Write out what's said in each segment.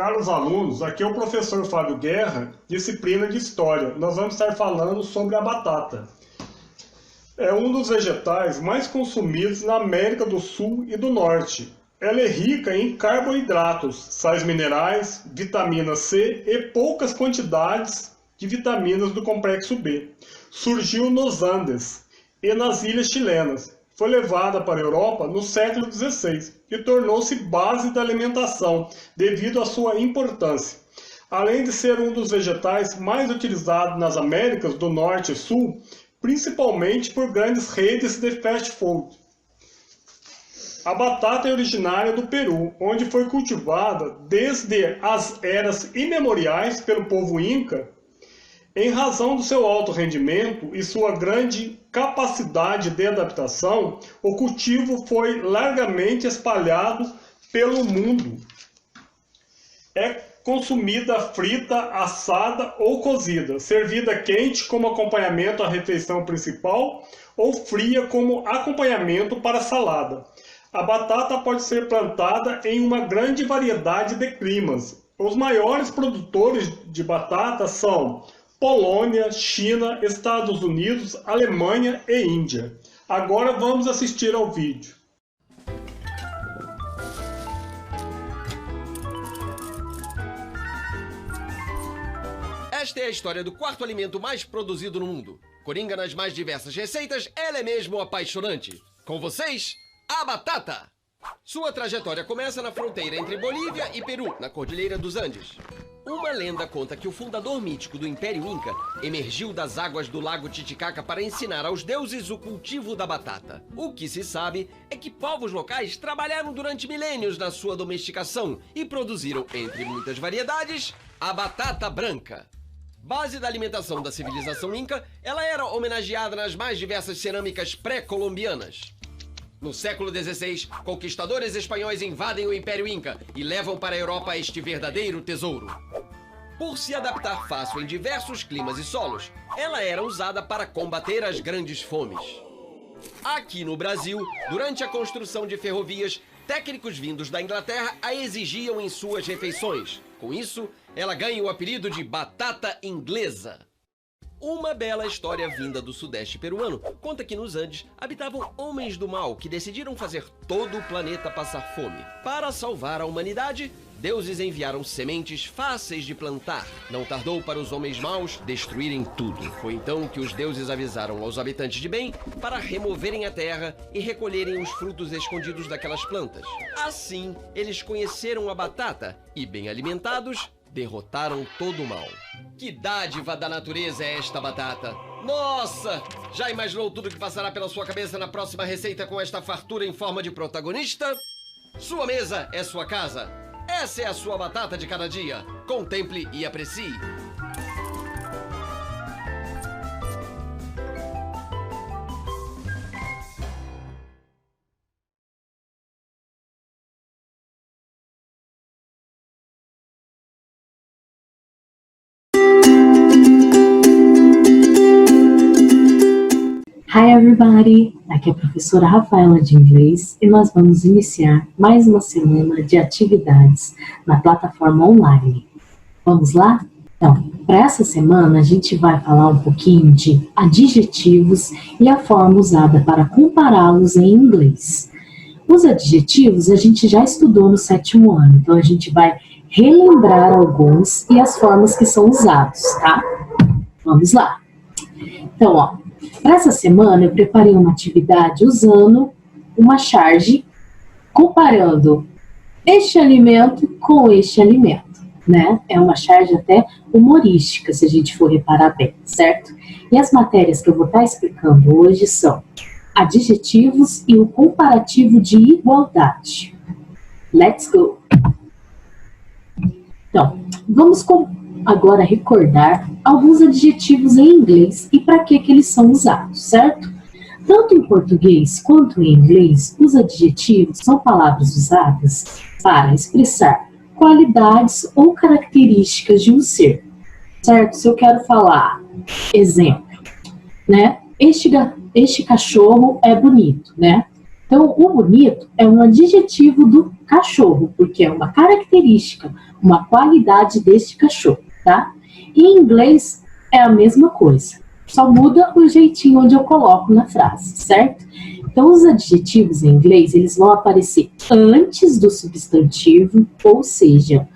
Caros alunos, aqui é o professor Fábio Guerra, disciplina de História. Nós vamos estar falando sobre a batata. É um dos vegetais mais consumidos na América do Sul e do Norte. Ela é rica em carboidratos, sais minerais, vitamina C e poucas quantidades de vitaminas do complexo B. Surgiu nos Andes e nas ilhas chilenas. Foi levada para a Europa no século XVI e tornou-se base da alimentação devido à sua importância. Além de ser um dos vegetais mais utilizados nas Américas do Norte e Sul, principalmente por grandes redes de fast food. A batata é originária do Peru, onde foi cultivada desde as eras imemoriais pelo povo Inca. Em razão do seu alto rendimento e sua grande capacidade de adaptação, o cultivo foi largamente espalhado pelo mundo. É consumida frita, assada ou cozida, servida quente como acompanhamento à refeição principal ou fria como acompanhamento para a salada. A batata pode ser plantada em uma grande variedade de climas. Os maiores produtores de batata são Polônia, China, Estados Unidos, Alemanha e Índia. Agora vamos assistir ao vídeo. Esta é a história do quarto alimento mais produzido no mundo. Coringa nas mais diversas receitas, ela é mesmo apaixonante. Com vocês, a batata! Sua trajetória começa na fronteira entre Bolívia e Peru, na Cordilheira dos Andes. Uma lenda conta que o fundador mítico do Império Inca emergiu das águas do lago Titicaca para ensinar aos deuses o cultivo da batata. O que se sabe é que povos locais trabalharam durante milênios na sua domesticação e produziram, entre muitas variedades, a batata branca. Base da alimentação da civilização Inca, ela era homenageada nas mais diversas cerâmicas pré-colombianas. No século XVI, conquistadores espanhóis invadem o Império Inca e levam para a Europa este verdadeiro tesouro. Por se adaptar fácil em diversos climas e solos, ela era usada para combater as grandes fomes. Aqui no Brasil, durante a construção de ferrovias, técnicos vindos da Inglaterra a exigiam em suas refeições. Com isso, ela ganha o apelido de batata inglesa. Uma bela história vinda do sudeste peruano conta que nos Andes habitavam homens do mal que decidiram fazer todo o planeta passar fome. Para salvar a humanidade, deuses enviaram sementes fáceis de plantar. Não tardou para os homens maus destruírem tudo. Foi então que os deuses avisaram aos habitantes de bem para removerem a terra e recolherem os frutos escondidos daquelas plantas. Assim, eles conheceram a batata e, bem alimentados, derrotaram todo o mal. Que dádiva da natureza é esta batata! Nossa! Já imaginou tudo que passará pela sua cabeça na próxima receita com esta fartura em forma de protagonista? Sua mesa é sua casa. Essa é a sua batata de cada dia. Contemple e aprecie. Hi everybody! Aqui é a professora Rafaela de Inglês e nós vamos iniciar mais uma semana de atividades na plataforma online. Vamos lá? Então, para essa semana a gente vai falar um pouquinho de adjetivos e a forma usada para compará-los em inglês. Os adjetivos a gente já estudou no 7º ano, então a gente vai relembrar alguns e as formas que são usados, tá? Vamos lá! Então, ó. Para essa semana, eu preparei uma atividade usando uma charge, comparando este alimento com este alimento, né? É uma charge até humorística, se a gente for reparar bem, certo? E as matérias que eu vou estar explicando hoje são adjetivos e o comparativo de igualdade. Let's go! Então, vamos agora recordar alguns adjetivos em inglês e para que eles são usados, certo? Tanto em português quanto em inglês, os adjetivos são palavras usadas para expressar qualidades ou características de um ser, certo? Se eu quero falar, exemplo, né? Este cachorro é bonito, né? Então, o bonito é um adjetivo do cachorro, porque é uma característica, uma qualidade deste cachorro, tá? Em inglês é a mesma coisa, só muda o jeitinho onde eu coloco na frase, certo? Então, os adjetivos em inglês, eles vão aparecer antes do substantivo, ou seja,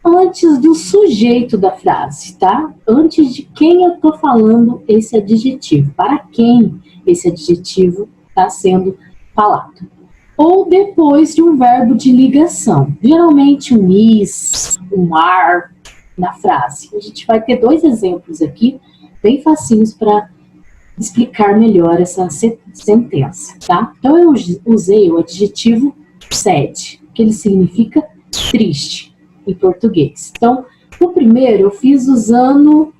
antes do sujeito da frase, tá? Antes de quem eu tô falando esse adjetivo, para quem esse adjetivo está sendo falado. Ou depois de um verbo de ligação, geralmente um is, um are na frase. A gente vai ter 2 exemplos aqui, bem facinhos para explicar melhor essa sentença, tá? Então eu usei o adjetivo sad, que ele significa triste em português. Então, o primeiro eu fiz usando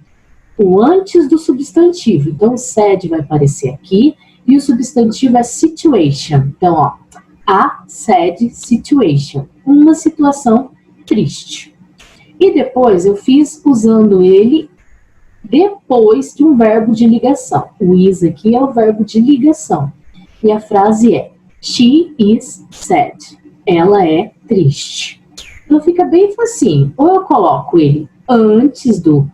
o antes do substantivo. Então, o sad vai aparecer aqui e o substantivo é situation. Então, ó, a sad situation, uma situação triste. E depois eu fiz usando ele depois de um verbo de ligação. O is aqui é o verbo de ligação. E a frase é: she is sad. Ela é triste. Então fica bem facinho. Ou eu coloco ele antes do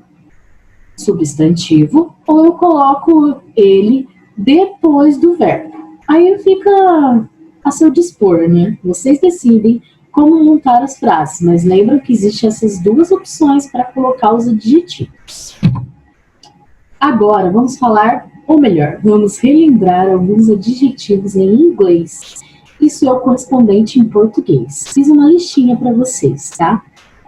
substantivo, ou eu coloco ele depois do verbo. Aí fica a seu dispor, né? Vocês decidem como montar as frases, mas lembram que existem essas 2 opções para colocar os adjetivos. Agora vamos falar, ou melhor, vamos relembrar alguns adjetivos em inglês. Isso é o correspondente em português. Fiz uma listinha para vocês, tá?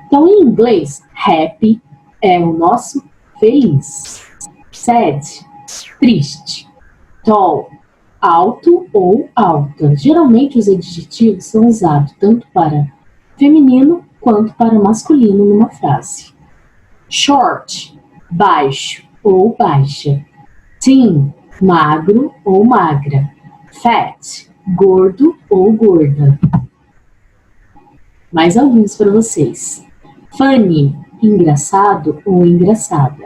Então, em inglês, happy é o nosso feliz. Sad, triste. Tall, alto ou alta. Geralmente os adjetivos são usados tanto para feminino quanto para masculino numa frase. Short, baixo ou baixa. Thin, magro ou magra. Fat, gordo ou gorda. Mais alguns para vocês. Funny, engraçado ou engraçada.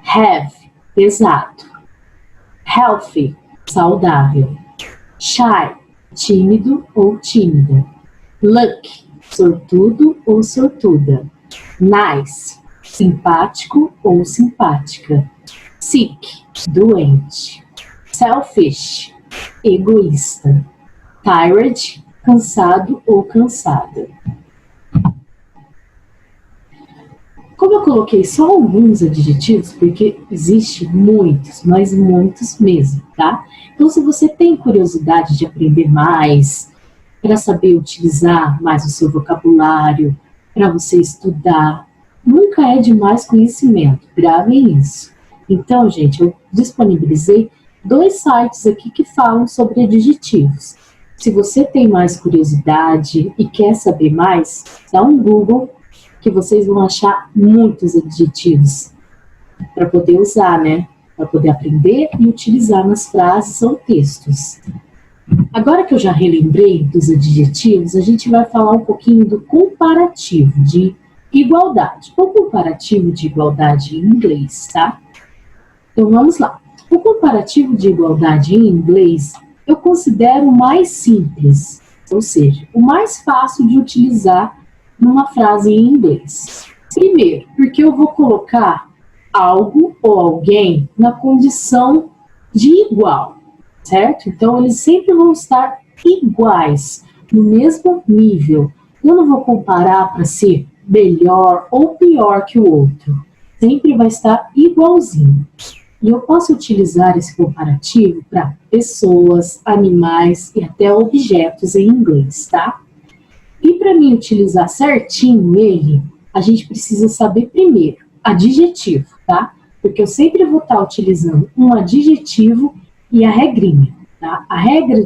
Heavy, pesado. Healthy, saudável. Shy, tímido ou tímida. Lucky, sortudo ou sortuda. Nice, simpático ou simpática. Sick, doente. Selfish, egoísta. Tired, cansado ou cansada. Como eu coloquei só alguns adjetivos, porque existe muitos, mas muitos mesmo, tá? Então, se você tem curiosidade de aprender mais, para saber utilizar mais o seu vocabulário, para você estudar, nunca é demais conhecimento, gravem isso. Então, gente, eu disponibilizei 2 sites aqui que falam sobre adjetivos. Se você tem mais curiosidade e quer saber mais, dá um Google que vocês vão achar muitos adjetivos para poder usar, né? Para poder aprender e utilizar nas frases ou textos. Agora que eu já relembrei dos adjetivos, a gente vai falar um pouquinho do comparativo de igualdade. O comparativo de igualdade em inglês, tá? Então vamos lá. O comparativo de igualdade em inglês eu considero o mais simples, ou seja, o mais fácil de utilizar numa frase em inglês. Primeiro, porque eu vou colocar algo ou alguém na condição de igual, certo? Então, eles sempre vão estar iguais, no mesmo nível. Eu não vou comparar para ser melhor ou pior que o outro. Sempre vai estar igualzinho. E eu posso utilizar esse comparativo para pessoas, animais e até objetos em inglês, tá? E para mim utilizar certinho ele, a gente precisa saber primeiro adjetivo, tá? Porque eu sempre vou estar utilizando um adjetivo e a regrinha, tá? A regra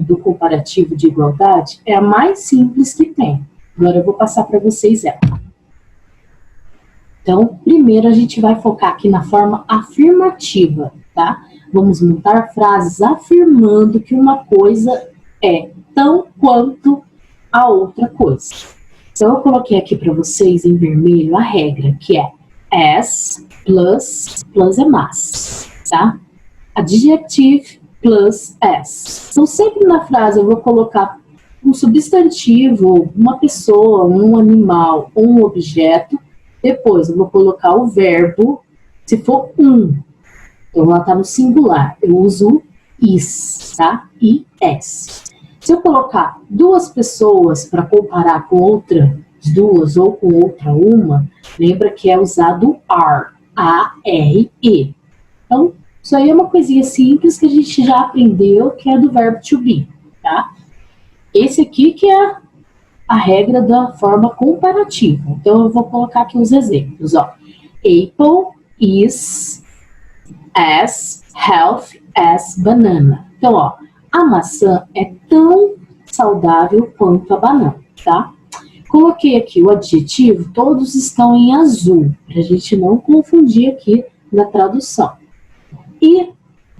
do comparativo de igualdade é a mais simples que tem. Agora eu vou passar para vocês ela. Então, primeiro a gente vai focar aqui na forma afirmativa, tá? Vamos montar frases afirmando que uma coisa é tão quanto a outra coisa. Então, eu coloquei aqui para vocês em vermelho a regra, que é as plus é mais, tá? Adjective plus S. Então, sempre na frase eu vou colocar um substantivo, uma pessoa, um animal, um objeto. Depois eu vou colocar o verbo, se for um. Então, ela está no singular. Eu uso is, tá? IS. Se eu colocar duas pessoas para comparar com outras duas ou com outra uma, lembra que é usado are, A-R-E. Então, isso aí é uma coisinha simples que a gente já aprendeu, que é do verbo to be, tá? Esse aqui que é a regra da forma comparativa. Então, eu vou colocar aqui os exemplos, ó. Apple is as healthy as banana. Então, ó, a maçã é tão saudável quanto a banana, tá? Coloquei aqui o adjetivo, todos estão em azul, para a gente não confundir aqui na tradução. E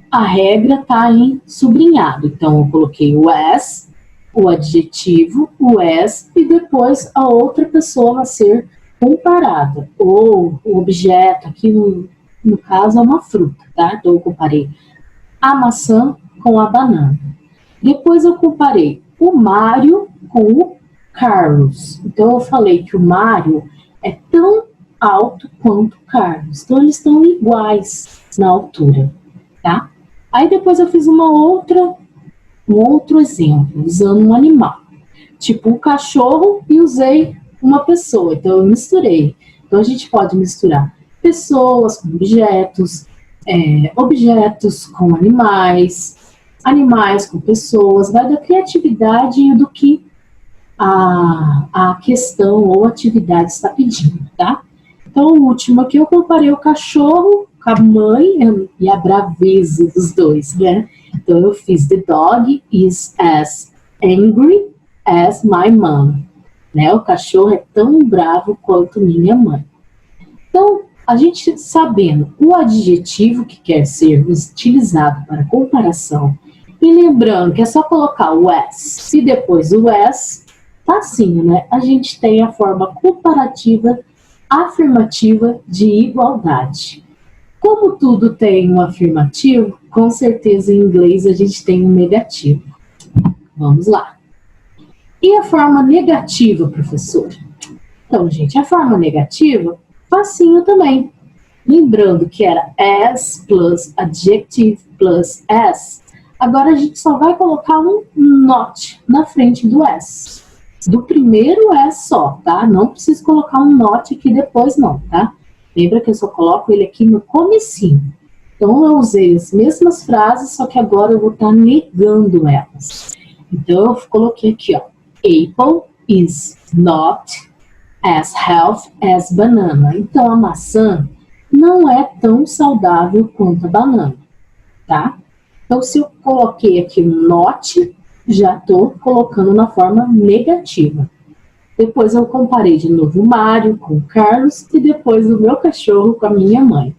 a regra está em sublinhado, então eu coloquei o as, o adjetivo, o as, e depois a outra pessoa a ser comparada, ou o objeto, aqui no caso é uma fruta, tá? Então eu comparei a maçã com a banana. Depois eu comparei o Mário com o Carlos. Então eu falei que o Mário é tão alto quanto o Carlos. Então eles estão iguais na altura, tá? Aí depois eu fiz um outro exemplo, usando um animal. Tipo o cachorro e usei uma pessoa. Então eu misturei. Então a gente pode misturar pessoas com objetos, objetos com animais, animais com pessoas. Vai da criatividade e do que a questão ou atividade está pedindo, tá? Então, o último aqui eu comparei o cachorro com a mãe e a braveza dos dois, né? Então, eu fiz the dog is as angry as my mom, né? O cachorro é tão bravo quanto minha mãe. Então, a gente sabendo o adjetivo que quer ser utilizado para comparação e lembrando que é só colocar o as e depois o as, facinho, né? A gente tem a forma comparativa afirmativa de igualdade. Como tudo tem um afirmativo, com certeza em inglês a gente tem um negativo. Vamos lá. E a forma negativa, professor? Então, gente, a forma negativa, facinho também. Lembrando que era as plus adjective plus as. Agora a gente só vai colocar um not na frente do as. Do primeiro é só, tá? Não preciso colocar um not aqui depois não, tá? Lembra que eu só coloco ele aqui no comecinho. Então, eu usei as mesmas frases, só que agora eu vou estar negando elas. Então, eu coloquei aqui, ó. Apple is not as healthy as banana. Então, a maçã não é tão saudável quanto a banana, tá? Então, se eu coloquei aqui um not, já estou colocando na forma negativa. Depois eu comparei de novo o Mário com o Carlos e depois o meu cachorro com a minha mãe.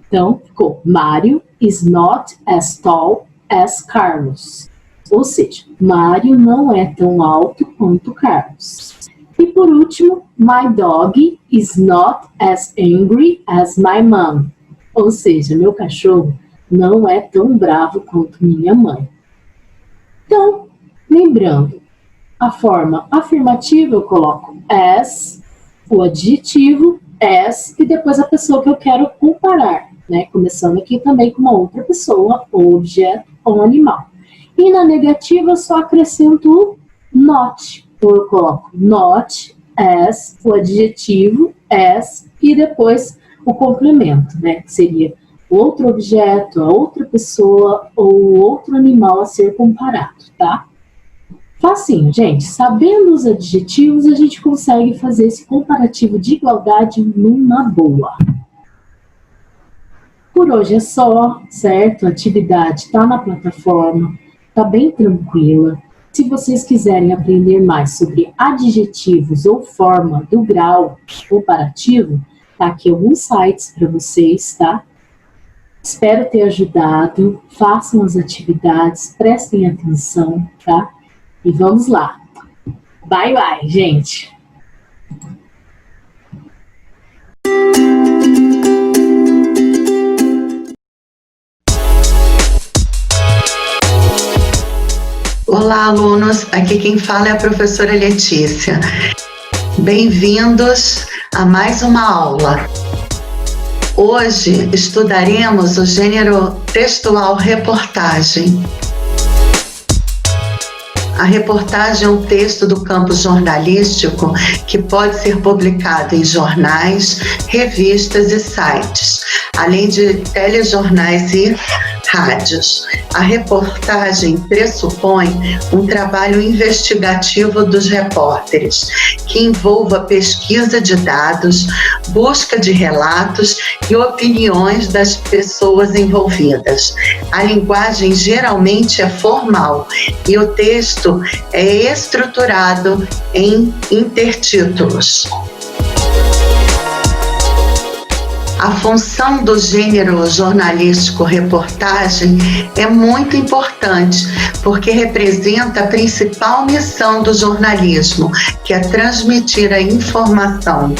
Então, ficou Mário is not as tall as Carlos. Ou seja, Mário não é tão alto quanto Carlos. E por último, my dog is not as angry as my mom. Ou seja, meu cachorro não é tão bravo quanto minha mãe. Então, lembrando, a forma afirmativa eu coloco as, o adjetivo, as, e depois a pessoa que eu quero comparar, né? Começando aqui também com uma outra pessoa, ou objeto, ou animal. E na negativa eu só acrescento o not. Então eu coloco not, as, o adjetivo, as, e depois o complemento, né? Que seria outro objeto, a outra pessoa ou outro animal a ser comparado, tá? Facinho, gente. Sabendo os adjetivos, a gente consegue fazer esse comparativo de igualdade numa boa. Por hoje é só, certo? A atividade está na plataforma, está bem tranquila. Se vocês quiserem aprender mais sobre adjetivos ou forma do grau comparativo, tá aqui alguns sites para vocês, tá? Espero ter ajudado. Façam as atividades, prestem atenção, tá? E vamos lá. Bye, bye, gente. Olá, alunos. Aqui quem fala é a professora Letícia. Bem-vindos a mais uma aula. Hoje estudaremos o gênero textual reportagem. A reportagem é um texto do campo jornalístico que pode ser publicado em jornais, revistas e sites, além de telejornais e rádios. A reportagem pressupõe um trabalho investigativo dos repórteres, que envolva pesquisa de dados, busca de relatos e opiniões das pessoas envolvidas. A linguagem geralmente é formal e o texto é estruturado em intertítulos. A função do gênero jornalístico reportagem é muito importante, porque representa a principal missão do jornalismo, que é transmitir a informação.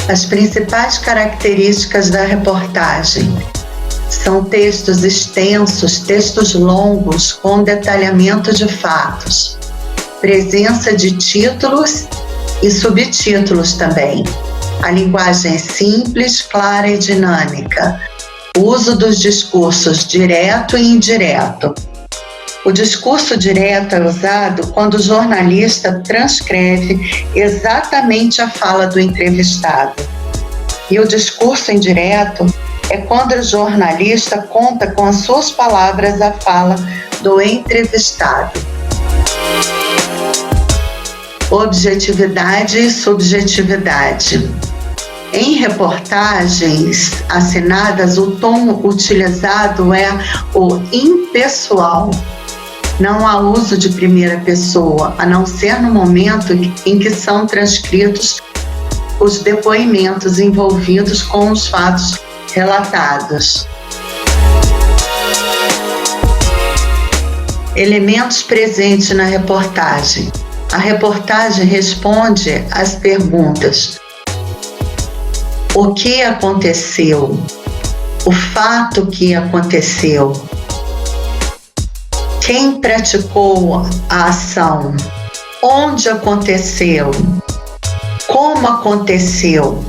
As principais características da reportagem são textos extensos, textos longos, com detalhamento de fatos, presença de títulos e subtítulos também. A linguagem é simples, clara e dinâmica. O uso dos discursos direto e indireto. O discurso direto é usado quando o jornalista transcreve exatamente a fala do entrevistado. E o discurso indireto é quando o jornalista conta com as suas palavras a fala do entrevistado. Objetividade e subjetividade. Em reportagens assinadas, o tom utilizado é o impessoal. Não há uso de primeira pessoa, a não ser no momento em que são transcritos os depoimentos envolvidos com os fatos relatados. Elementos presentes na reportagem. A reportagem responde às perguntas: o que aconteceu? O fato que aconteceu? Quem praticou a ação? Onde aconteceu? Como aconteceu?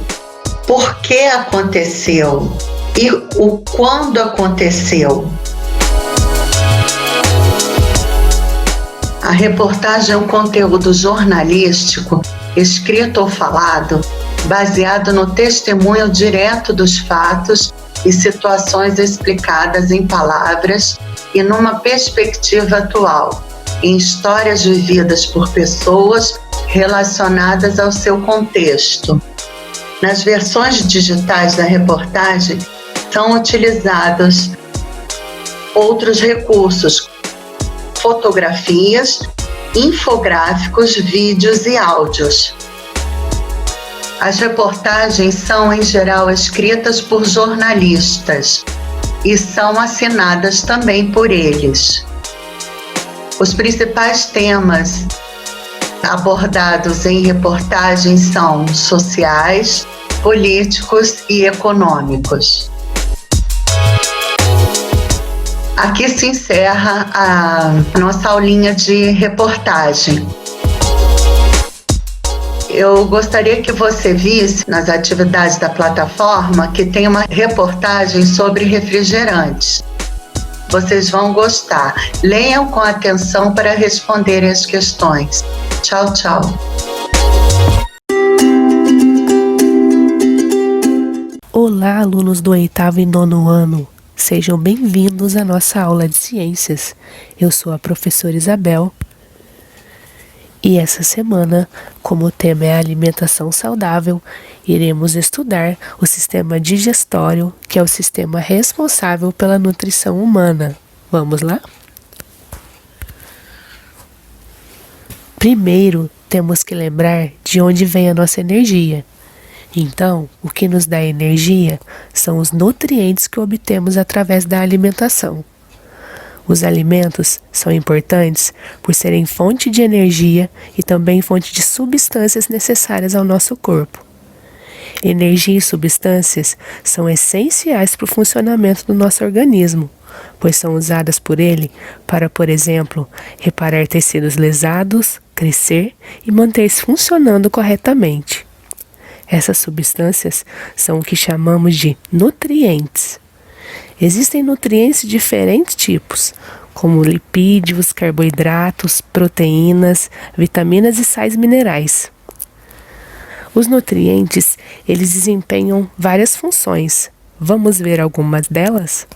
Por que aconteceu? E o quando aconteceu? A reportagem é um conteúdo jornalístico, escrito ou falado, baseado no testemunho direto dos fatos e situações explicadas em palavras e numa perspectiva atual, em histórias vividas por pessoas relacionadas ao seu contexto. Nas versões digitais da reportagem são utilizados outros recursos, fotografias, infográficos, vídeos e áudios. As reportagens são, em geral, escritas por jornalistas e são assinadas também por eles. Os principais temas abordados em reportagens são sociais, políticos e econômicos. Aqui se encerra a nossa aulinha de reportagem. Eu gostaria que você visse nas atividades da plataforma que tem uma reportagem sobre refrigerantes. Vocês vão gostar. Leiam com atenção para responderem as questões. Tchau, tchau. Olá, alunos do 8º e 9º ano. Sejam bem-vindos à nossa aula de ciências. Eu sou a professora Isabel. E essa semana, como o tema é alimentação saudável, iremos estudar o sistema digestório, que é o sistema responsável pela nutrição humana. Vamos lá? Primeiro, temos que lembrar de onde vem a nossa energia. Então, o que nos dá energia são os nutrientes que obtemos através da alimentação. Os alimentos são importantes por serem fonte de energia e também fonte de substâncias necessárias ao nosso corpo. Energia e substâncias são essenciais para o funcionamento do nosso organismo, pois são usadas por ele para, por exemplo, reparar tecidos lesados, crescer e manter-se funcionando corretamente. Essas substâncias são o que chamamos de nutrientes. Existem nutrientes de diferentes tipos, como lipídios, carboidratos, proteínas, vitaminas e sais minerais. Os nutrientes, eles desempenham várias funções. Vamos ver algumas delas?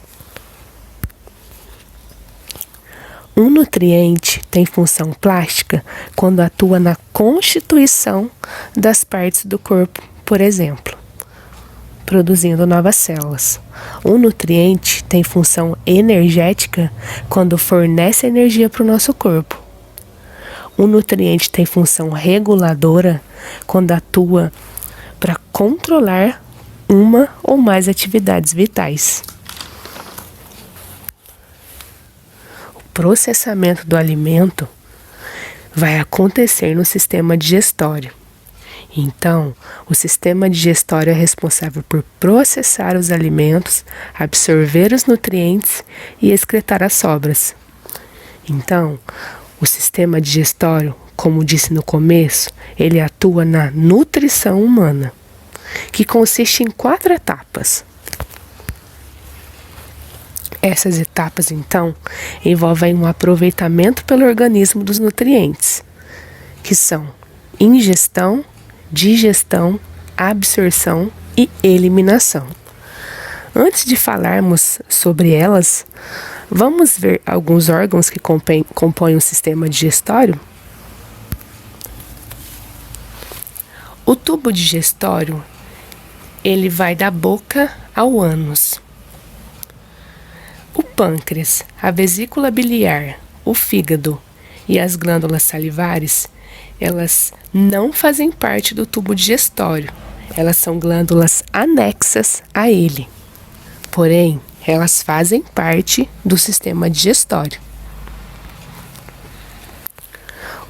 Um nutriente tem função plástica quando atua na constituição das partes do corpo, por exemplo, produzindo novas células. Um nutriente tem função energética quando fornece energia para o nosso corpo. Um nutriente tem função reguladora quando atua para controlar uma ou mais atividades vitais. O processamento do alimento vai acontecer no sistema digestório. Então, o sistema digestório é responsável por processar os alimentos, absorver os nutrientes e excretar as sobras. Então, o sistema digestório, como disse no começo, ele atua na nutrição humana, que consiste em 4 etapas. Essas etapas, então, envolvem um aproveitamento pelo organismo dos nutrientes, que são ingestão, digestão, absorção e eliminação. Antes de falarmos sobre elas, vamos ver alguns órgãos que compõem o sistema digestório? O tubo digestório, ele vai da boca ao ânus. O pâncreas, a vesícula biliar, o fígado e as glândulas salivares, elas não fazem parte do tubo digestório. Elas são glândulas anexas a ele. Porém, elas fazem parte do sistema digestório.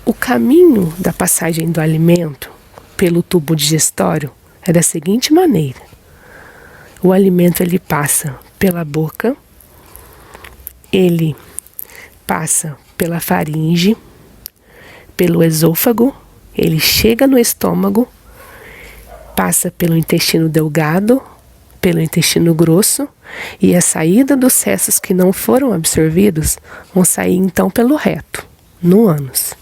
O caminho da passagem do alimento pelo tubo digestório é da seguinte maneira. O alimento ele passa pela boca, ele passa pela faringe, pelo esôfago, ele chega no estômago, passa pelo intestino delgado, pelo intestino grosso, e a saída dos restos que não foram absorvidos vão sair então pelo reto, no ânus.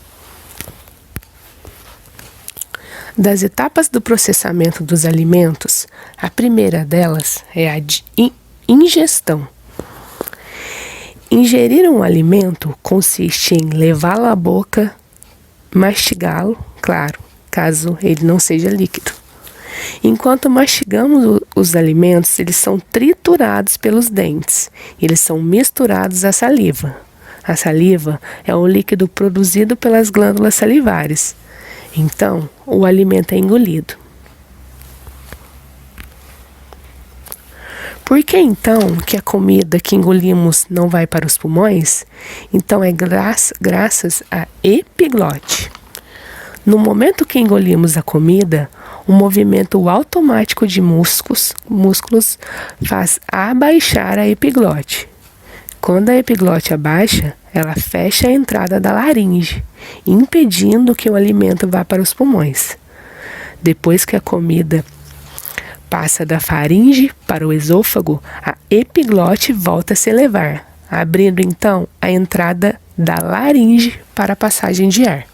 Das etapas do processamento dos alimentos, a primeira delas é a de ingestão. Ingerir um alimento consiste em levá-lo à boca, mastigá-lo, claro, caso ele não seja líquido. Enquanto mastigamos os alimentos, eles são triturados pelos dentes. Eles são misturados à saliva. A saliva é o líquido produzido pelas glândulas salivares. Então, o alimento é engolido. Por que então que a comida que engolimos não vai para os pulmões? Então é graças à epiglote. No momento que engolimos a comida, um movimento automático de músculos faz abaixar a epiglote. Quando a epiglote abaixa, ela fecha a entrada da laringe, impedindo que o alimento vá para os pulmões. Depois que a comida passa da faringe para o esôfago, a epiglote volta a se elevar, abrindo então a entrada da laringe para a passagem de ar.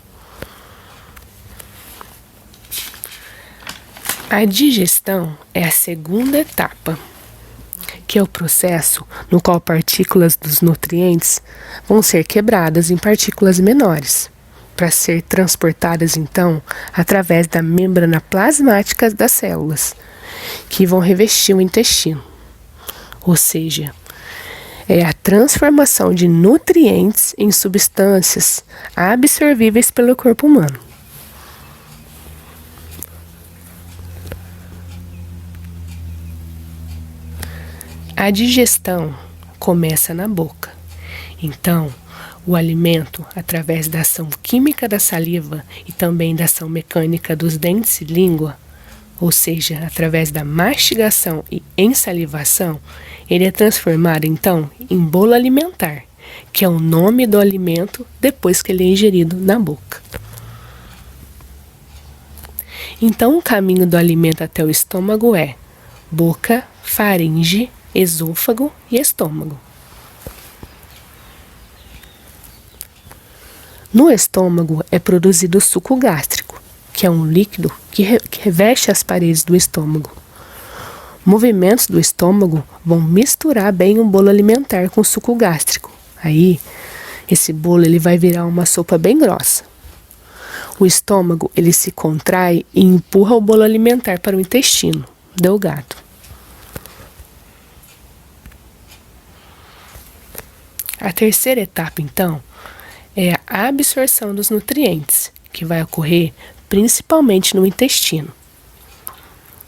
A digestão é a segunda etapa, que é o processo no qual partículas dos nutrientes vão ser quebradas em partículas menores, para ser transportadas então através da membrana plasmática das células, que vão revestir o intestino. Ou seja, é a transformação de nutrientes em substâncias absorvíveis pelo corpo humano. A digestão começa na boca. Então, o alimento, através da ação química da saliva e também da ação mecânica dos dentes e língua, ou seja, através da mastigação e ensalivação, ele é transformado então em bolo alimentar, que é o nome do alimento depois que ele é ingerido na boca. Então, o caminho do alimento até o estômago é boca, faringe, esôfago e estômago. No estômago é produzido o suco gástrico, que é um líquido que reveste as paredes do estômago. Movimentos do estômago vão misturar bem o bolo alimentar com o suco gástrico. Aí, esse bolo ele vai virar uma sopa bem grossa. O estômago ele se contrai e empurra o bolo alimentar para o intestino delgado. A terceira etapa, então, é a absorção dos nutrientes, que vai ocorrer principalmente no intestino.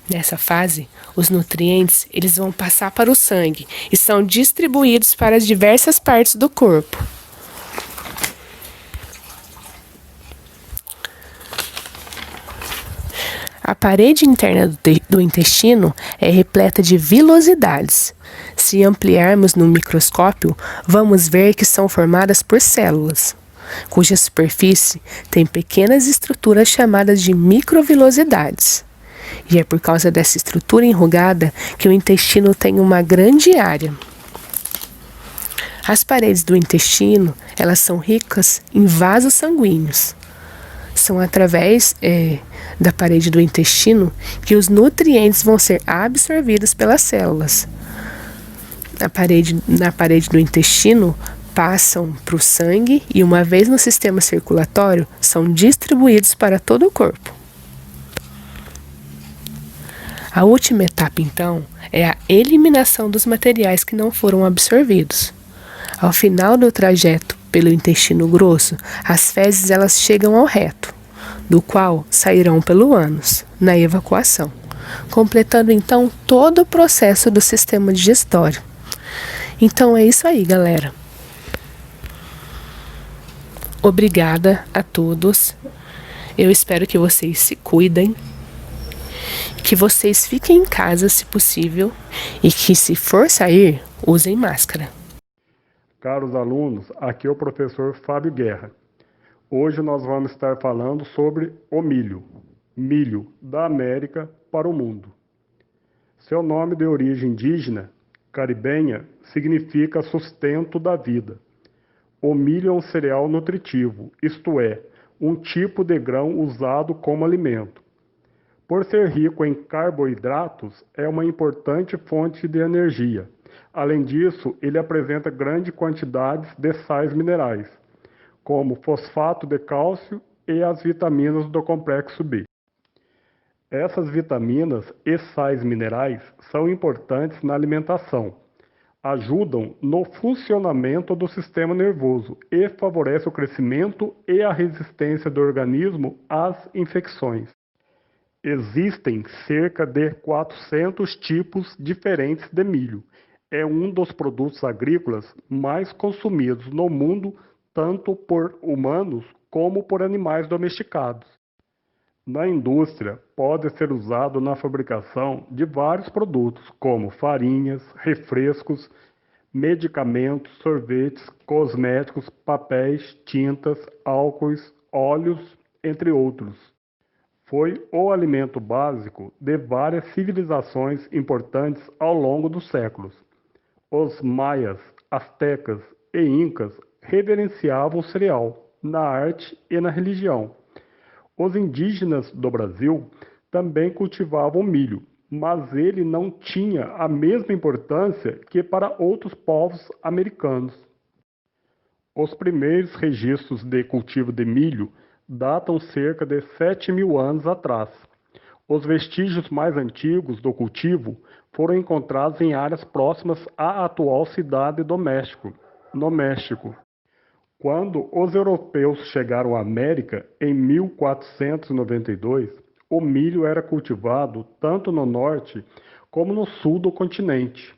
Nessa fase, os nutrientes eles vão passar para o sangue e são distribuídos para as diversas partes do corpo. A parede interna do intestino é repleta de vilosidades. Se ampliarmos no microscópio, vamos ver que são formadas por células, cuja superfície tem pequenas estruturas chamadas de microvilosidades. E é por causa dessa estrutura enrugada que o intestino tem uma grande área. As paredes do intestino, elas são ricas em vasos sanguíneos. São através da parede do intestino que os nutrientes vão ser absorvidos pelas células. Na parede do intestino passam para o sangue e, uma vez no sistema circulatório, são distribuídos para todo o corpo. A última etapa, então, é a eliminação dos materiais que não foram absorvidos. Ao final do trajeto pelo intestino grosso, as fezes elas chegam ao reto, do qual sairão pelo ânus, na evacuação, completando então todo o processo do sistema digestório. Então é isso aí, galera. Obrigada a todos. Eu espero que vocês se cuidem, que vocês fiquem em casa se possível e que, se for sair, usem máscara. Caros alunos, aqui é o professor Fábio Guerra. Hoje nós vamos estar falando sobre o milho. Milho da América para o mundo. Seu nome de origem indígena, caribenha, significa sustento da vida. O milho é um cereal nutritivo, isto é, um tipo de grão usado como alimento. Por ser rico em carboidratos, é uma importante fonte de energia. Além disso, ele apresenta grandes quantidades de sais minerais, como fosfato de cálcio e as vitaminas do complexo B. Essas vitaminas e sais minerais são importantes na alimentação, ajudam no funcionamento do sistema nervoso e favorecem o crescimento e a resistência do organismo às infecções. Existem cerca de 400 tipos diferentes de milho. É um dos produtos agrícolas mais consumidos no mundo, tanto por humanos como por animais domesticados. Na indústria, pode ser usado na fabricação de vários produtos, como farinhas, refrescos, medicamentos, sorvetes, cosméticos, papéis, tintas, álcoois, óleos, entre outros. Foi o alimento básico de várias civilizações importantes ao longo dos séculos. Os maias, astecas e incas reverenciavam o cereal na arte e na religião. Os indígenas do Brasil também cultivavam milho, mas ele não tinha a mesma importância que para outros povos americanos. Os primeiros registros de cultivo de milho datam cerca de 7.000 anos atrás. Os vestígios mais antigos do cultivo foram encontrados em áreas próximas à atual cidade do México, no México. Quando os europeus chegaram à América, em 1492, o milho era cultivado tanto no norte como no sul do continente.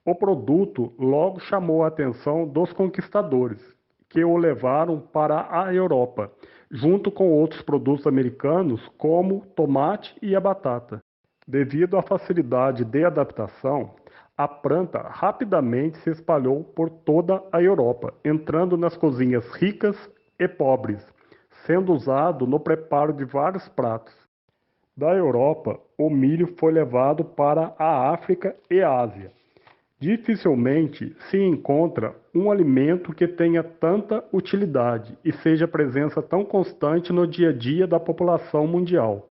O produto logo chamou a atenção dos conquistadores, que o levaram para a Europa, junto com outros produtos americanos como o tomate e a batata. Devido à facilidade de adaptação, a planta rapidamente se espalhou por toda a Europa, entrando nas cozinhas ricas e pobres, sendo usado no preparo de vários pratos. Da Europa, o milho foi levado para a África e a Ásia. Dificilmente se encontra um alimento que tenha tanta utilidade e seja presença tão constante no dia a dia da população mundial.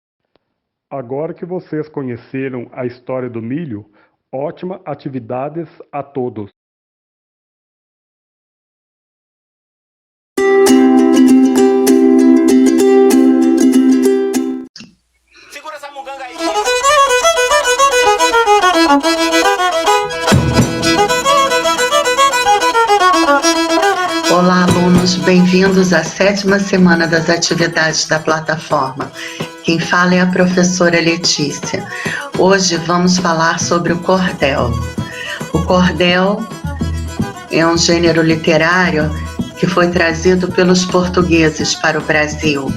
Agora que vocês conheceram a história do milho, ótimas atividades a todos! Segura essa muganga aí! Olá, alunos, bem-vindos à 7ª semana das atividades da plataforma. Quem fala é a professora Letícia. Hoje vamos falar sobre o cordel. O cordel é um gênero literário que foi trazido pelos portugueses para o Brasil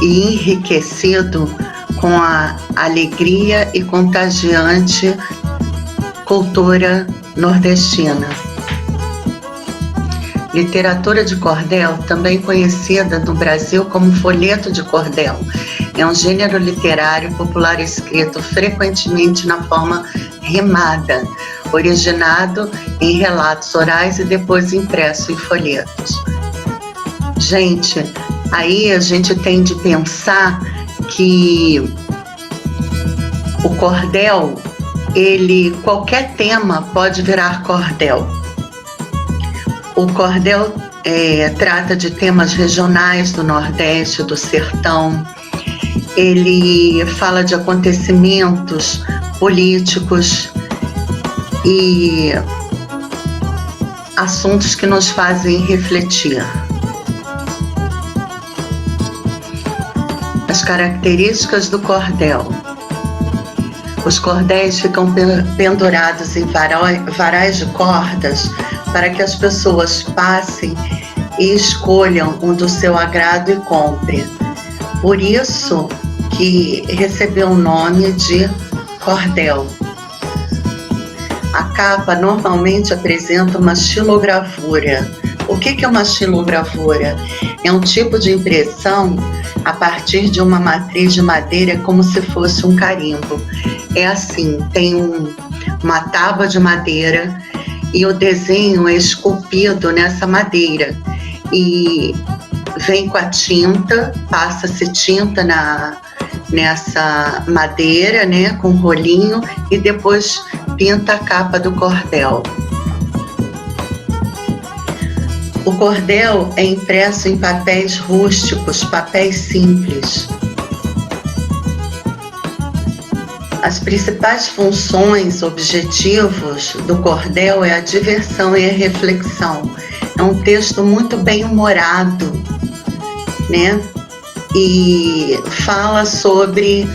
e enriquecido com a alegria e contagiante cultura nordestina. Literatura de cordel, também conhecida no Brasil como folheto de cordel, é um gênero literário popular escrito frequentemente na forma rimada, originado em relatos orais e depois impresso em folhetos. Gente, aí a gente tem de pensar que o cordel, qualquer tema pode virar cordel. O cordel trata de temas regionais do Nordeste, do Sertão. Ele fala de acontecimentos políticos e assuntos que nos fazem refletir. As características do cordel. Os cordéis ficam pendurados em varais de cordas para que as pessoas passem e escolham um do seu agrado e comprem. Por isso que recebeu o nome de cordel. A capa normalmente apresenta uma xilogravura. O que é uma xilogravura? É um tipo de impressão a partir de uma matriz de madeira, como se fosse um carimbo. É assim, tem uma tábua de madeira e o desenho é esculpido nessa madeira e vem com a tinta, passa-se tinta nessa madeira, né, com rolinho, e depois pinta a capa do cordel. O cordel é impresso em papéis rústicos, papéis simples. As principais funções, objetivos do cordel é a diversão e a reflexão. É um texto muito bem humorado, né? E fala sobre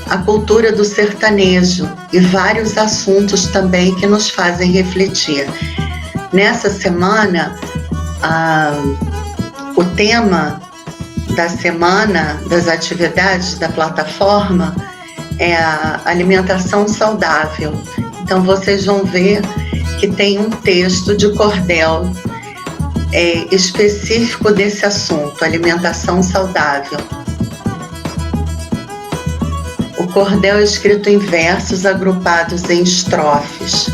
a cultura do sertanejo e vários assuntos também que nos fazem refletir. Nessa semana, o tema da semana das atividades da plataforma é a alimentação saudável. Então vocês vão ver que tem um texto de cordel específico desse assunto, alimentação saudável. O cordel é escrito em versos agrupados em estrofes.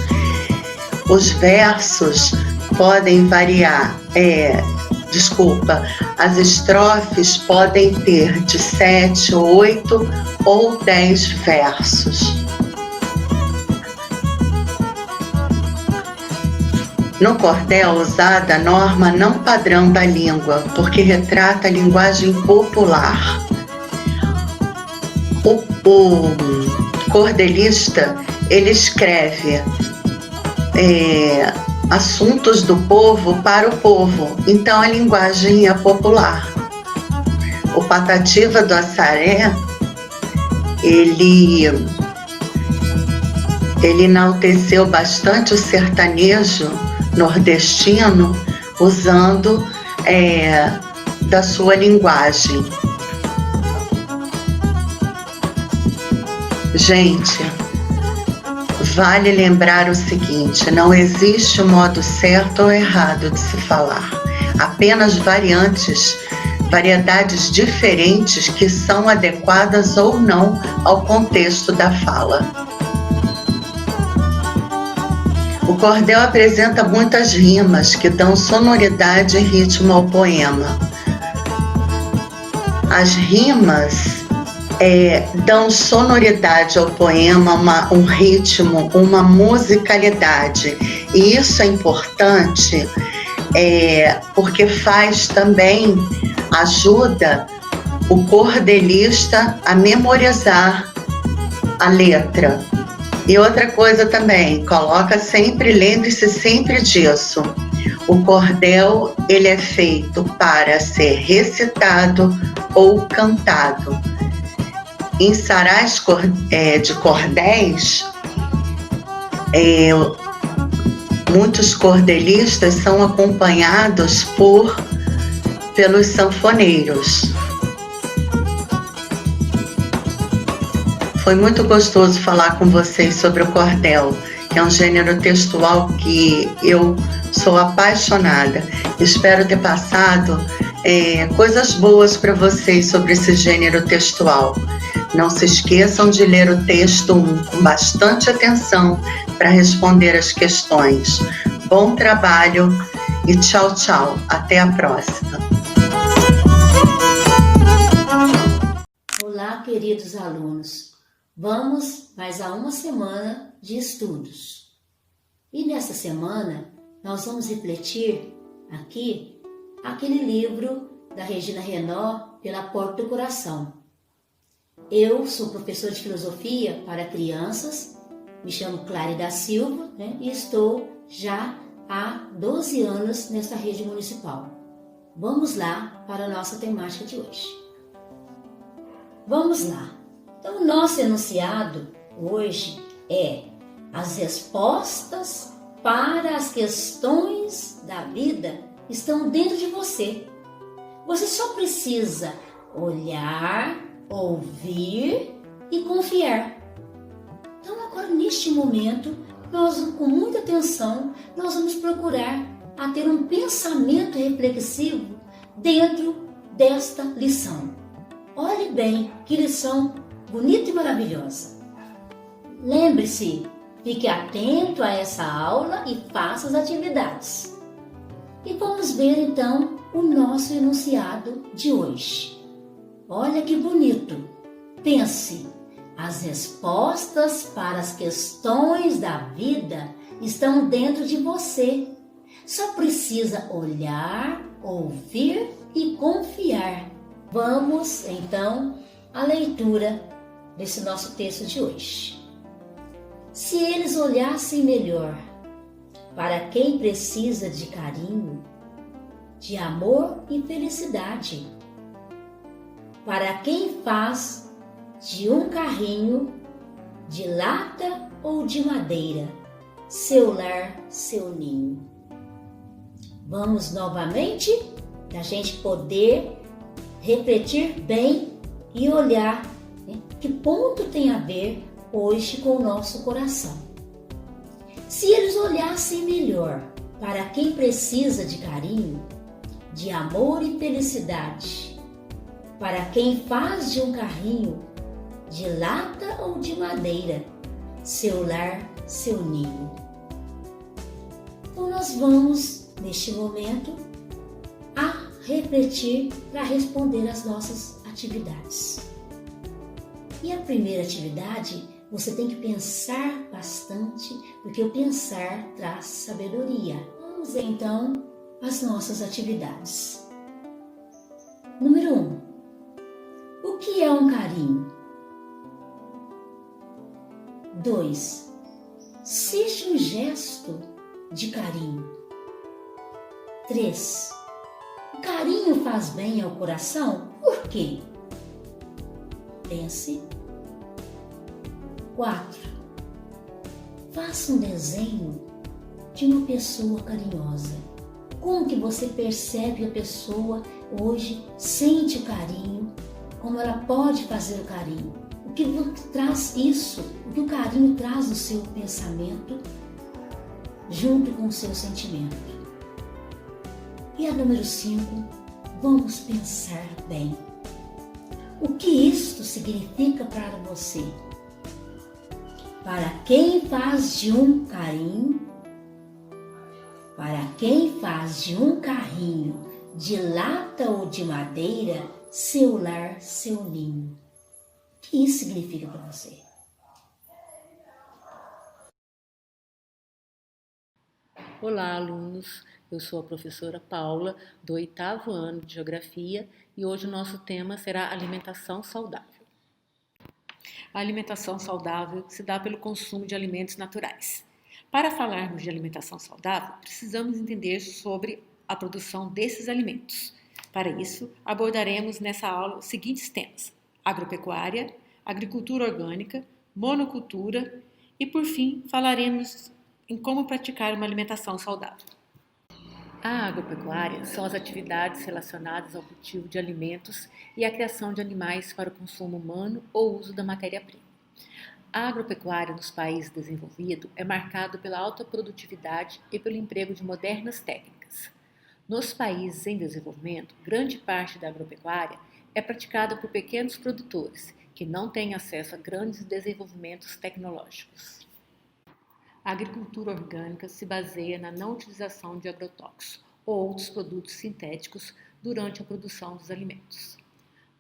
Os versos podem variar, as estrofes podem ter de 7, 8 ou 10 versos. No cordel, usada a norma não padrão da língua, porque retrata a linguagem popular. O cordelista, ele escreve assuntos do povo para o povo, então a linguagem é popular. O Patativa do Assaré, ele enalteceu bastante o sertanejo nordestino usando da sua linguagem. Gente, vale lembrar o seguinte: não existe um modo certo ou errado de se falar, apenas variedades diferentes que são adequadas ou não ao contexto da fala. O cordel apresenta muitas rimas que dão sonoridade e ritmo ao poema. As rimas dão sonoridade ao poema, um ritmo, uma musicalidade. E isso é importante porque ajuda o cordelista a memorizar a letra. E outra coisa também, lembre-se sempre disso. O cordel, ele é feito para ser recitado ou cantado. Em sarais de cordéis, muitos cordelistas são acompanhados pelos sanfoneiros. Foi muito gostoso falar com vocês sobre o cordel, que é um gênero textual que eu sou apaixonada. Espero ter passado coisas boas para vocês sobre esse gênero textual. Não se esqueçam de ler o texto 1 com bastante atenção para responder as questões. Bom trabalho e tchau, tchau. Até a próxima. Olá, queridos alunos. Vamos mais a uma semana de estudos. E nessa semana, nós vamos refletir aqui aquele livro da Regina Renault, Pela Porta do Coração. Eu sou professora de filosofia para crianças, me chamo Clary da Silva, e estou já há 12 anos nesta rede municipal. Vamos lá para a nossa temática de hoje. Vamos lá. Então, o nosso enunciado hoje é: as respostas para as questões da vida estão dentro de você. Você só precisa olhar, ouvir e confiar. Então, agora, neste momento, nós, com muita atenção, nós vamos procurar a ter um pensamento reflexivo dentro desta lição. Olhe bem, que lição bonita e maravilhosa. Lembre-se, fique atento a essa aula e faça as atividades. E vamos ver então o nosso enunciado de hoje. Olha que bonito. Pense, as respostas para as questões da vida estão dentro de você. Só precisa olhar, ouvir e confiar. Vamos então à leitura desse nosso texto de hoje. Se eles olhassem melhor para quem precisa de carinho, de amor e felicidade, para quem faz de um carrinho de lata ou de madeira seu lar, seu ninho. Vamos novamente, para a gente poder refletir bem e olhar que ponto tem a ver hoje com o nosso coração. Se eles olhassem melhor para quem precisa de carinho, de amor e felicidade, para quem faz de um carrinho de lata ou de madeira seu lar, seu ninho. Então nós vamos, neste momento, a refletir para responder às nossas atividades. E a primeira atividade, você tem que pensar bastante, porque o pensar traz sabedoria. Vamos então às nossas atividades. Número 1. O que é um carinho? 2. Seja um gesto de carinho. 3. O carinho faz bem ao coração? Por quê? Pense. 4. Faça um desenho de uma pessoa carinhosa. Como que você percebe a pessoa hoje, sente o carinho, como ela pode fazer o carinho? o que traz isso, o que o carinho traz no seu pensamento, junto com o seu sentimento. E a número 5, vamos pensar bem. O que isto significa para você? Para quem faz de um carinho, para quem faz de um carrinho de lata ou de madeira, seu lar, seu ninho. O que isso significa para você? Olá, alunos. Eu sou a professora Paula, do 8º ano de Geografia, e hoje o nosso tema será alimentação saudável. A alimentação saudável se dá pelo consumo de alimentos naturais. Para falarmos de alimentação saudável, precisamos entender sobre a produção desses alimentos. Para isso, abordaremos nessa aula os seguintes temas: agropecuária, agricultura orgânica, monocultura e, por fim, falaremos em como praticar uma alimentação saudável. A agropecuária são as atividades relacionadas ao cultivo de alimentos e à criação de animais para o consumo humano ou uso da matéria-prima. A agropecuária nos países desenvolvidos é marcada pela alta produtividade e pelo emprego de modernas técnicas. Nos países em desenvolvimento, grande parte da agropecuária é praticada por pequenos produtores que não têm acesso a grandes desenvolvimentos tecnológicos. A agricultura orgânica se baseia na não utilização de agrotóxicos ou outros produtos sintéticos durante a produção dos alimentos.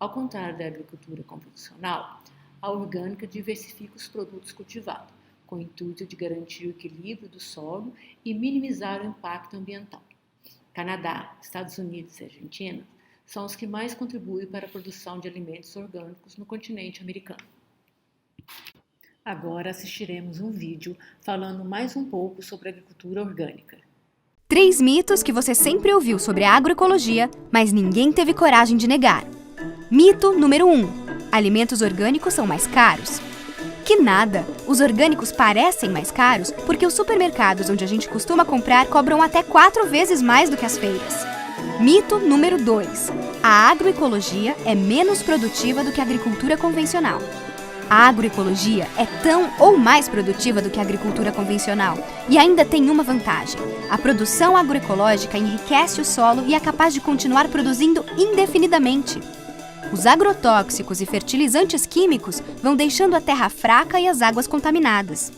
Ao contrário da agricultura convencional, a orgânica diversifica os produtos cultivados, com o intuito de garantir o equilíbrio do solo e minimizar o impacto ambiental. Canadá, Estados Unidos e Argentina são os que mais contribuem para a produção de alimentos orgânicos no continente americano. Agora assistiremos um vídeo falando mais um pouco sobre a agricultura orgânica. 3 mitos que você sempre ouviu sobre a agroecologia, mas ninguém teve coragem de negar. Mito número 1. Alimentos orgânicos são mais caros. Que nada! Os orgânicos parecem mais caros porque os supermercados onde a gente costuma comprar cobram até 4 vezes mais do que as feiras. Mito número 2. A agroecologia é menos produtiva do que a agricultura convencional. A agroecologia é tão ou mais produtiva do que a agricultura convencional e ainda tem uma vantagem. A produção agroecológica enriquece o solo e é capaz de continuar produzindo indefinidamente. Os agrotóxicos e fertilizantes químicos vão deixando a terra fraca e as águas contaminadas.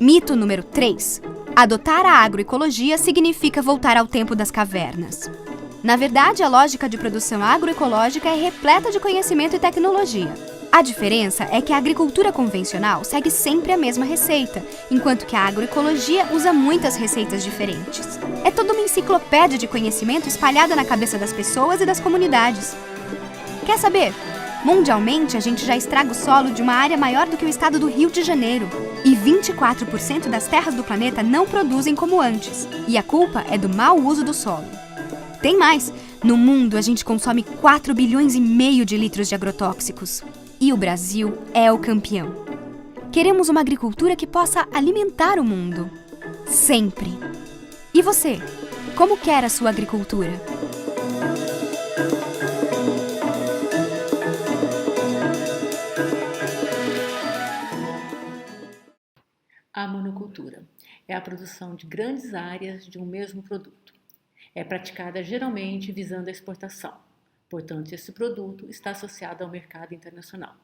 Mito número 3. Adotar a agroecologia significa voltar ao tempo das cavernas. Na verdade, a lógica de produção agroecológica é repleta de conhecimento e tecnologia. A diferença é que a agricultura convencional segue sempre a mesma receita, enquanto que a agroecologia usa muitas receitas diferentes. É toda uma enciclopédia de conhecimento espalhada na cabeça das pessoas e das comunidades. Quer saber? Mundialmente, a gente já estraga o solo de uma área maior do que o estado do Rio de Janeiro. E 24% das terras do planeta não produzem como antes. E a culpa é do mau uso do solo. Tem mais! No mundo, a gente consome 4,5 bilhões de litros de agrotóxicos. E o Brasil é o campeão. Queremos uma agricultura que possa alimentar o mundo. Sempre. E você? Como quer a sua agricultura? A monocultura é a produção de grandes áreas de um mesmo produto. É praticada geralmente visando a exportação. Portanto, esse produto está associado ao mercado internacional.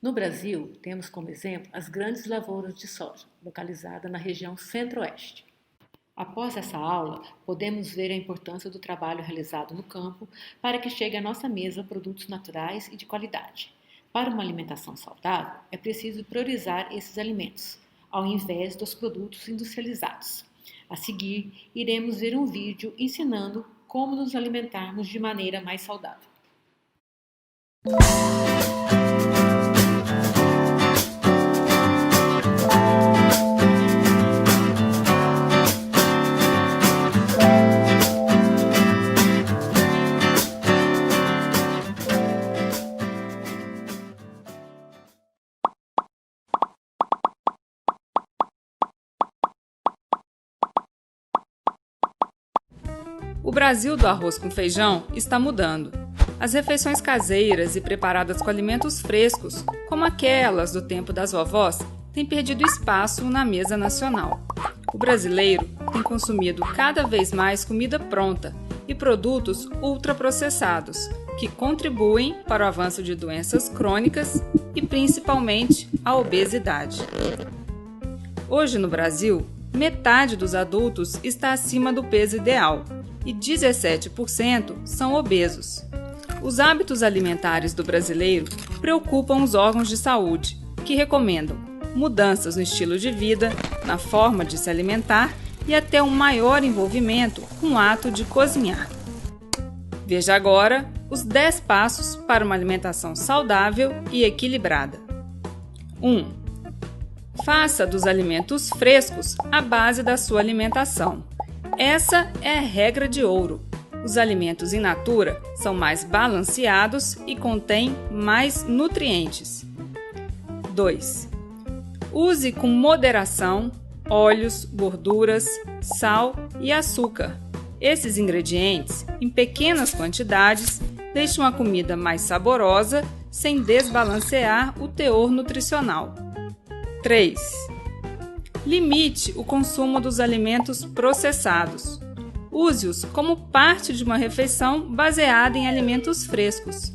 No Brasil, temos como exemplo as grandes lavouras de soja, localizadas na região centro-oeste. Após essa aula, podemos ver a importância do trabalho realizado no campo para que chegue à nossa mesa produtos naturais e de qualidade. Para uma alimentação saudável, é preciso priorizar esses alimentos, ao invés dos produtos industrializados. A seguir, iremos ver um vídeo ensinando como nos alimentarmos de maneira mais saudável. O Brasil do arroz com feijão está mudando. As refeições caseiras e preparadas com alimentos frescos, como aquelas do tempo das vovós, têm perdido espaço na mesa nacional. O brasileiro tem consumido cada vez mais comida pronta e produtos ultraprocessados, que contribuem para o avanço de doenças crônicas e principalmente a obesidade. Hoje no Brasil, metade dos adultos está acima do peso ideal e 17% são obesos. Os hábitos alimentares do brasileiro preocupam os órgãos de saúde, que recomendam mudanças no estilo de vida, na forma de se alimentar e até um maior envolvimento com o ato de cozinhar. Veja agora os 10 passos para uma alimentação saudável e equilibrada. 1. Faça dos alimentos frescos a base da sua alimentação. Essa é a regra de ouro. Os alimentos in natura são mais balanceados e contêm mais nutrientes. 2. Use com moderação óleos, gorduras, sal e açúcar. Esses ingredientes, em pequenas quantidades, deixam a comida mais saborosa sem desbalancear o teor nutricional. 3. Limite o consumo dos alimentos processados. Use-os como parte de uma refeição baseada em alimentos frescos.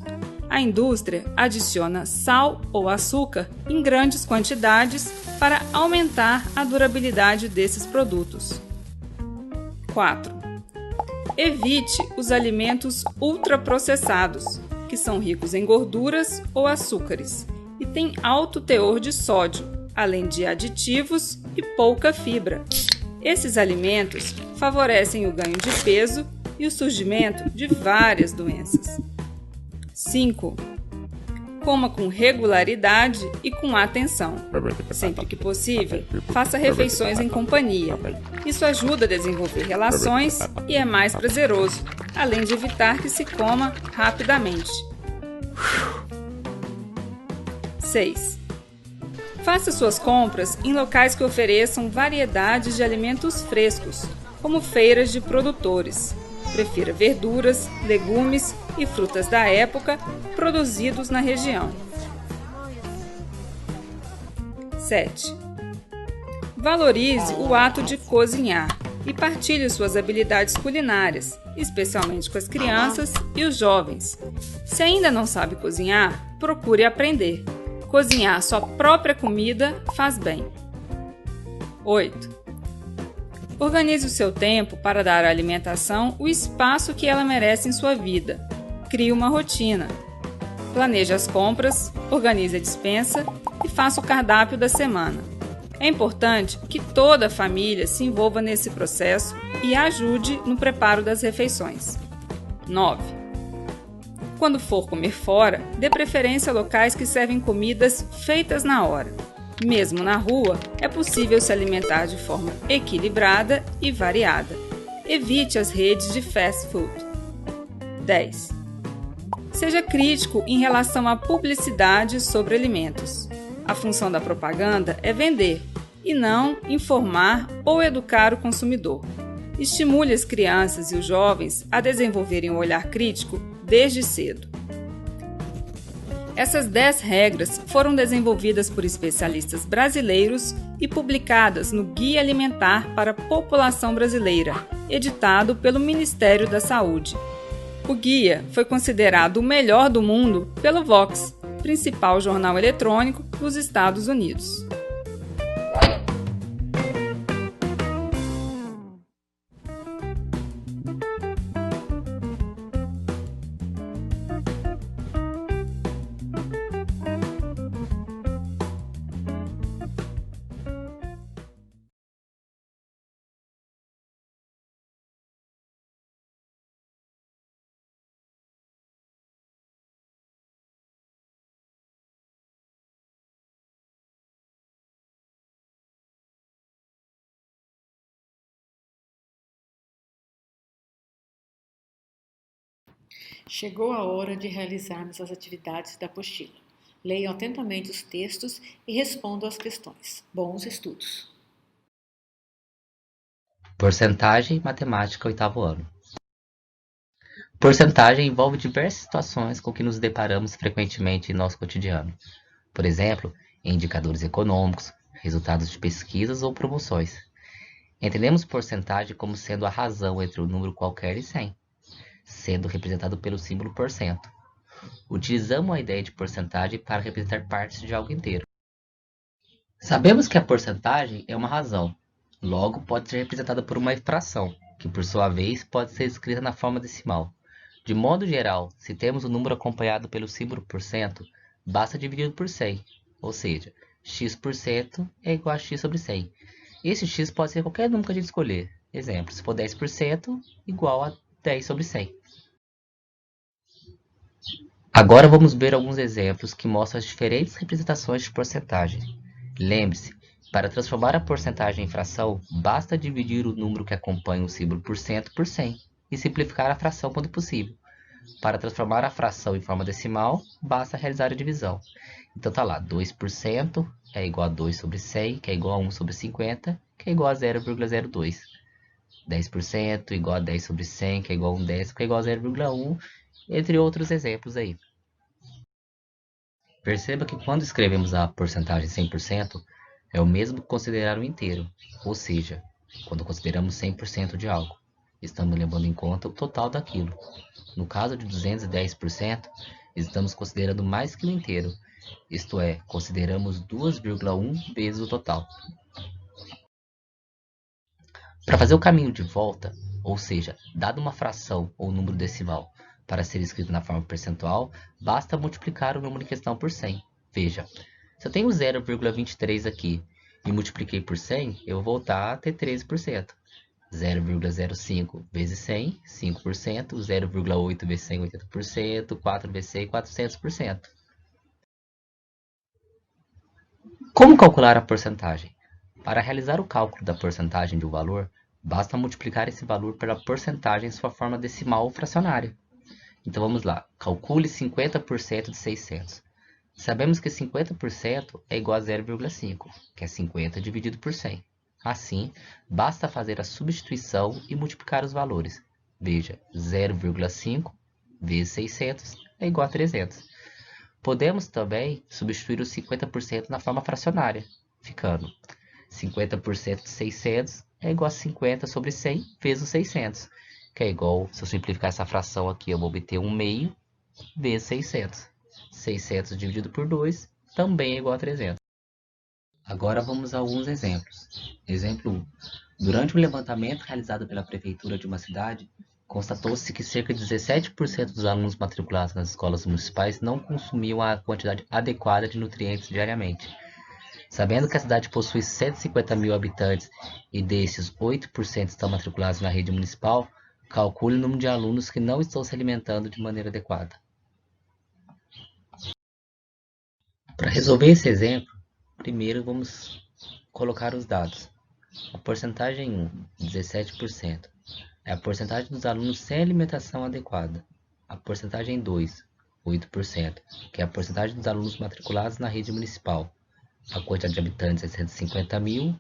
A indústria adiciona sal ou açúcar em grandes quantidades para aumentar a durabilidade desses produtos. 4. Evite os alimentos ultraprocessados, que são ricos em gorduras ou açúcares e têm alto teor de sódio, além de aditivos e pouca fibra. Esses alimentos favorecem o ganho de peso e o surgimento de várias doenças. 5. Coma com regularidade e com atenção. Sempre que possível, faça refeições em companhia. Isso ajuda a desenvolver relações e é mais prazeroso, além de evitar que se coma rapidamente. 6. Faça suas compras em locais que ofereçam variedades de alimentos frescos, como feiras de produtores. Prefira verduras, legumes e frutas da época produzidos na região. 7. Valorize o ato de cozinhar e partilhe suas habilidades culinárias, especialmente com as crianças e os jovens. Se ainda não sabe cozinhar, procure aprender. Cozinhar sua própria comida faz bem. 8. Organize o seu tempo para dar à alimentação o espaço que ela merece em sua vida. Crie uma rotina. Planeje as compras, organize a despensa e faça o cardápio da semana. É importante que toda a família se envolva nesse processo e ajude no preparo das refeições. 9. Quando for comer fora, dê preferência a locais que servem comidas feitas na hora. Mesmo na rua, é possível se alimentar de forma equilibrada e variada. Evite as redes de fast food. 10. Seja crítico em relação à publicidade sobre alimentos. A função da propaganda é vender, e não informar ou educar o consumidor. Estimule as crianças e os jovens a desenvolverem um olhar crítico desde cedo. Essas 10 regras foram desenvolvidas por especialistas brasileiros e publicadas no Guia Alimentar para a População Brasileira, editado pelo Ministério da Saúde. O guia foi considerado o melhor do mundo pelo Vox, principal jornal eletrônico dos Estados Unidos. Chegou a hora de realizarmos as atividades da apostila. Leiam atentamente os textos e respondam às questões. Bons estudos! Porcentagem matemática, 8º ano. Porcentagem envolve diversas situações com que nos deparamos frequentemente em nosso cotidiano. Por exemplo, em indicadores econômicos, resultados de pesquisas ou promoções. Entendemos porcentagem como sendo a razão entre um número qualquer e 100, sendo representado pelo símbolo %. Utilizamos a ideia de porcentagem para representar partes de algo inteiro. Sabemos que a porcentagem é uma razão, logo pode ser representada por uma fração, que por sua vez pode ser escrita na forma decimal. De modo geral, se temos o número acompanhado pelo símbolo %, basta dividir por 100, ou seja, x% é igual a x sobre 100. Esse x pode ser qualquer número que a gente escolher. Exemplo, se for 10%, igual a 10 sobre 100. Agora vamos ver alguns exemplos que mostram as diferentes representações de porcentagem. Lembre-se, para transformar a porcentagem em fração, basta dividir o número que acompanha o símbolo % por 100 e simplificar a fração quando possível. Para transformar a fração em forma decimal, basta realizar a divisão. Então tá lá, 2% é igual a 2 sobre 100, que é igual a 1 sobre 50, que é igual a 0,02. 10% igual a 10 sobre 100, que é igual a 1 décimo, que é igual a 0,1, entre outros exemplos aí. Perceba que quando escrevemos a porcentagem 100%, é o mesmo que considerar um inteiro, ou seja, quando consideramos 100% de algo, estamos levando em conta o total daquilo. No caso de 210%, estamos considerando mais que o inteiro, isto é, consideramos 2,1 vezes o total. Para fazer o caminho de volta, ou seja, dado uma fração ou número decimal para ser escrito na forma percentual, basta multiplicar o número em questão por 100. Veja, se eu tenho 0,23 aqui e multipliquei por 100, eu vou voltar a ter 13%. 0,05 vezes 100, 5%, 0,8 vezes 100, 80%, 4 vezes 100, 400%. Como calcular a porcentagem? Para realizar o cálculo da porcentagem de um valor, basta multiplicar esse valor pela porcentagem em sua forma decimal ou fracionária. Então vamos lá, calcule 50% de 600. Sabemos que 50% é igual a 0,5, que é 50 dividido por 100. Assim, basta fazer a substituição e multiplicar os valores. Veja, 0,5 vezes 600 é igual a 300. Podemos também substituir os 50% na forma fracionária, ficando 50% de 600 é igual a 50 sobre 100 vezes os 600, que é igual, se eu simplificar essa fração aqui, eu vou obter 1 meio vezes 600. 600 dividido por 2 também é igual a 300. Agora vamos a alguns exemplos. Exemplo 1. Durante um levantamento realizado pela prefeitura de uma cidade, constatou-se que cerca de 17% dos alunos matriculados nas escolas municipais não consumiam a quantidade adequada de nutrientes diariamente. Sabendo que a cidade possui 150 mil habitantes e desses 8% estão matriculados na rede municipal, calcule o número de alunos que não estão se alimentando de maneira adequada. Para resolver esse exemplo, primeiro vamos colocar os dados. A porcentagem 1, 17%, é a porcentagem dos alunos sem alimentação adequada. A porcentagem 2, 8%, que é a porcentagem dos alunos matriculados na rede municipal. A quantidade de habitantes é 150 mil,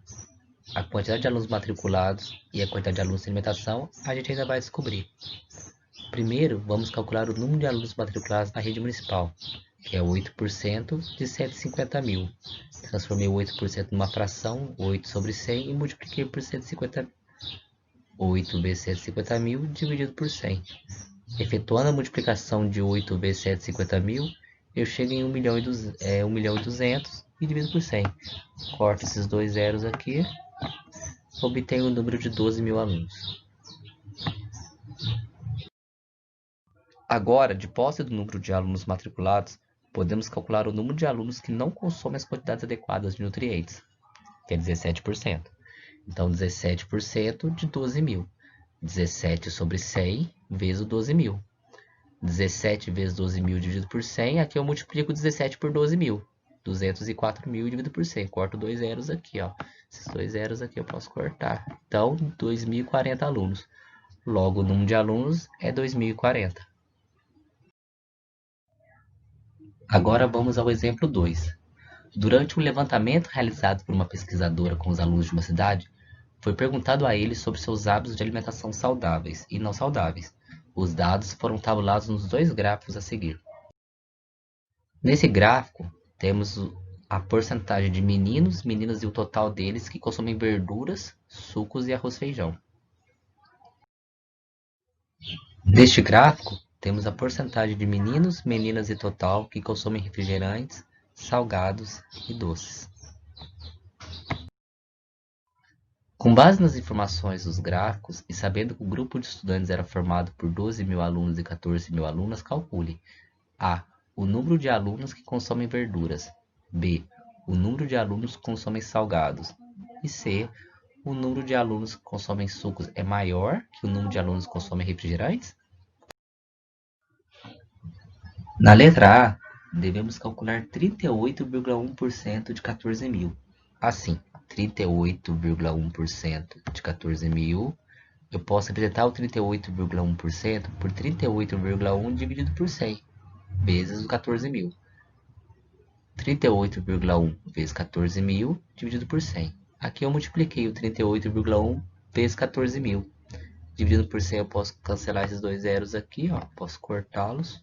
a quantidade de alunos matriculados e a quantidade de alunos sem alimentação a gente ainda vai descobrir. Primeiro, vamos calcular o número de alunos matriculados na rede municipal, que é 8% de 150 mil. Transformei o 8% numa fração, 8 sobre 100, e multipliquei por 150. 8 vezes 150 mil dividido por 100. Efetuando a multiplicação de 8 vezes 150 mil, eu chego em 1.200.000 e divido por 100. Corto esses dois zeros aqui, obtenho o número de 12 mil alunos. Agora, de posse do número de alunos matriculados, podemos calcular o número de alunos que não consomem as quantidades adequadas de nutrientes, que é 17%. Então, 17% de 12 mil. 17 sobre 100 vezes 12 mil. 17 vezes 12 mil dividido por 100, aqui eu multiplico 17 por 12 mil. 204 mil dividido por 100. Corto dois zeros aqui, ó. Esses dois zeros aqui eu posso cortar. Então, 2.040 alunos. Logo, o número de alunos é 2.040. Agora vamos ao exemplo 2. Durante um levantamento realizado por uma pesquisadora com os alunos de uma cidade, foi perguntado a eles sobre seus hábitos de alimentação saudáveis e não saudáveis. Os dados foram tabulados nos dois gráficos a seguir. Nesse gráfico, temos a porcentagem de meninos, meninas e o total deles que consomem verduras, sucos e arroz e feijão. Neste gráfico, temos a porcentagem de meninos, meninas e total que consomem refrigerantes, salgados e doces. Com base nas informações dos gráficos e sabendo que o grupo de estudantes era formado por 12.000 alunos e 14.000 alunas, calcule a. O número de alunos que consomem verduras, b. O número de alunos que consomem salgados e c. O número de alunos que consomem sucos é maior que o número de alunos que consomem refrigerantes? Na letra A, devemos calcular 38,1% de 14.000. Assim, 38,1% de 14.000, eu posso representar o 38,1% por 38,1 dividido por 100, vezes o 14.000. 38,1 vezes 14.000 dividido por 100. Aqui eu multipliquei o 38,1 vezes 14.000. Dividido por 100 eu posso cancelar esses dois zeros aqui, ó, posso cortá-los.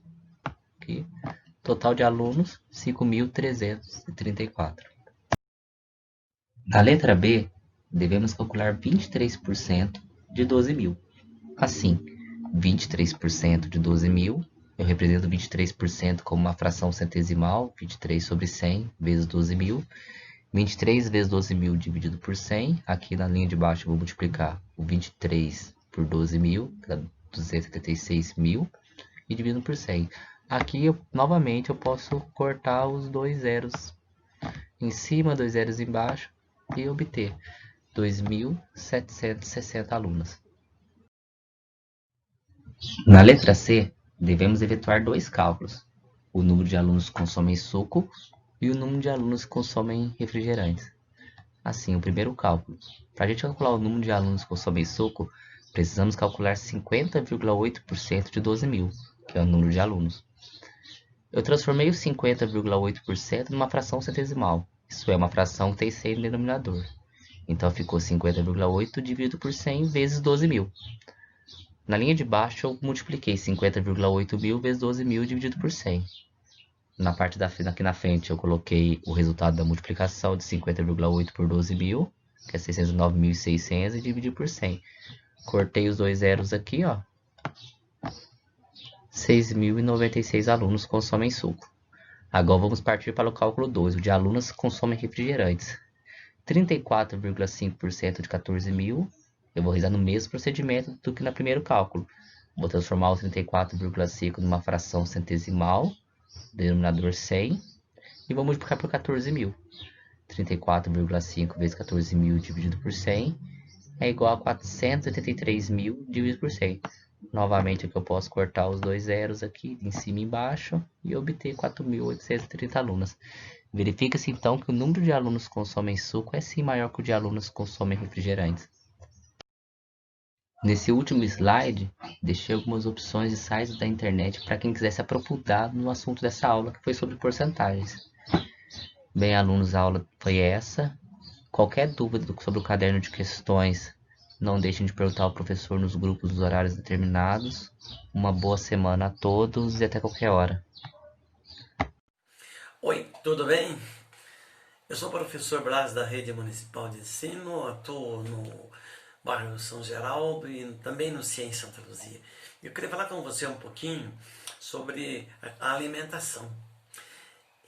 Aqui. Total de alunos, 5.334. Na letra B, devemos calcular 23% de 12.000. Assim, 23% de 12.000, eu represento 23% como uma fração centesimal, 23 sobre 100 vezes 12.000. 23 vezes 12.000 dividido por 100, aqui na linha de baixo eu vou multiplicar o 23 por 12.000, dá 276.000, e dividido por 100. Aqui, novamente, eu posso cortar os dois zeros em cima, dois zeros embaixo, e obter 2.760 alunos. Na letra C, devemos efetuar dois cálculos. O número de alunos que consomem suco e o número de alunos que consomem refrigerantes. Assim, o primeiro cálculo. Para a gente calcular o número de alunos que consomem suco, precisamos calcular 50,8% de 12.000, que é o número de alunos. Eu transformei o 50,8% numa fração centesimal. Isso é uma fração que tem 100 no denominador. Então ficou 50,8 dividido por 100 vezes 12.000. Na linha de baixo eu multipliquei 50,8 vezes 12.000 dividido por 100. Na parte aqui na frente eu coloquei o resultado da multiplicação de 50,8 por 12.000, que é 609.600, e dividi por 100. Cortei os dois zeros aqui, ó. 6.096 alunos consomem suco. Agora vamos partir para o cálculo 2, o de alunos que consomem refrigerantes. 34,5% de 14.000, eu vou realizar no mesmo procedimento do que no primeiro cálculo. Vou transformar o 34,5 numa fração centesimal, denominador 100, e vou multiplicar por 14.000. 34,5 vezes 14.000 dividido por 100 é igual a 483.000 dividido por 100. Novamente aqui eu posso cortar os dois zeros aqui, em cima e embaixo, e obter 4.830 alunos. Verifica-se então que o número de alunos que consomem suco é sim maior que o de alunos que consomem refrigerantes. Nesse último slide, deixei algumas opções de sites da internet para quem quisesse aprofundar no assunto dessa aula, que foi sobre porcentagens. Bem, alunos, a aula foi essa. Qualquer dúvida sobre o caderno de questões, não deixem de perguntar ao professor nos grupos dos horários determinados. Uma boa semana a todos e até qualquer hora. Oi, tudo bem? Eu sou o professor Blas da Rede Municipal de Ensino, atuo no bairro São Geraldo e também no Ciência Santa Luzia. Eu queria falar com você um pouquinho sobre a alimentação.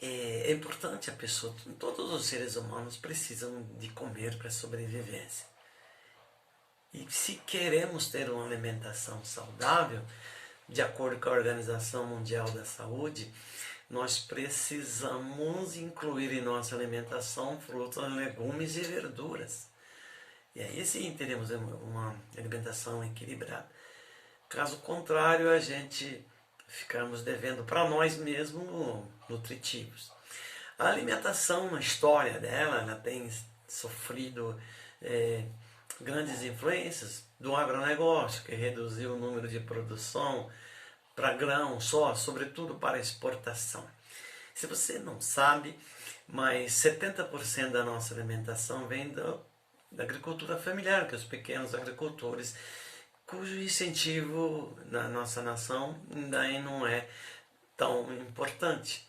É importante a pessoa, todos os seres humanos precisam de comer para a sobrevivência. E se queremos ter uma alimentação saudável, de acordo com a Organização Mundial da Saúde, nós precisamos incluir em nossa alimentação frutas, legumes e verduras. E aí sim teremos uma alimentação equilibrada. Caso contrário, a gente ficarmos devendo para nós mesmos nutritivos. A alimentação, na história dela, ela tem sofrido grandes influências do agronegócio, que reduziu o número de produção para grão só, sobretudo para exportação. Se você não sabe, mas 70% da nossa alimentação vem da agricultura familiar, que os pequenos agricultores cujo incentivo na nossa nação daí não é tão importante.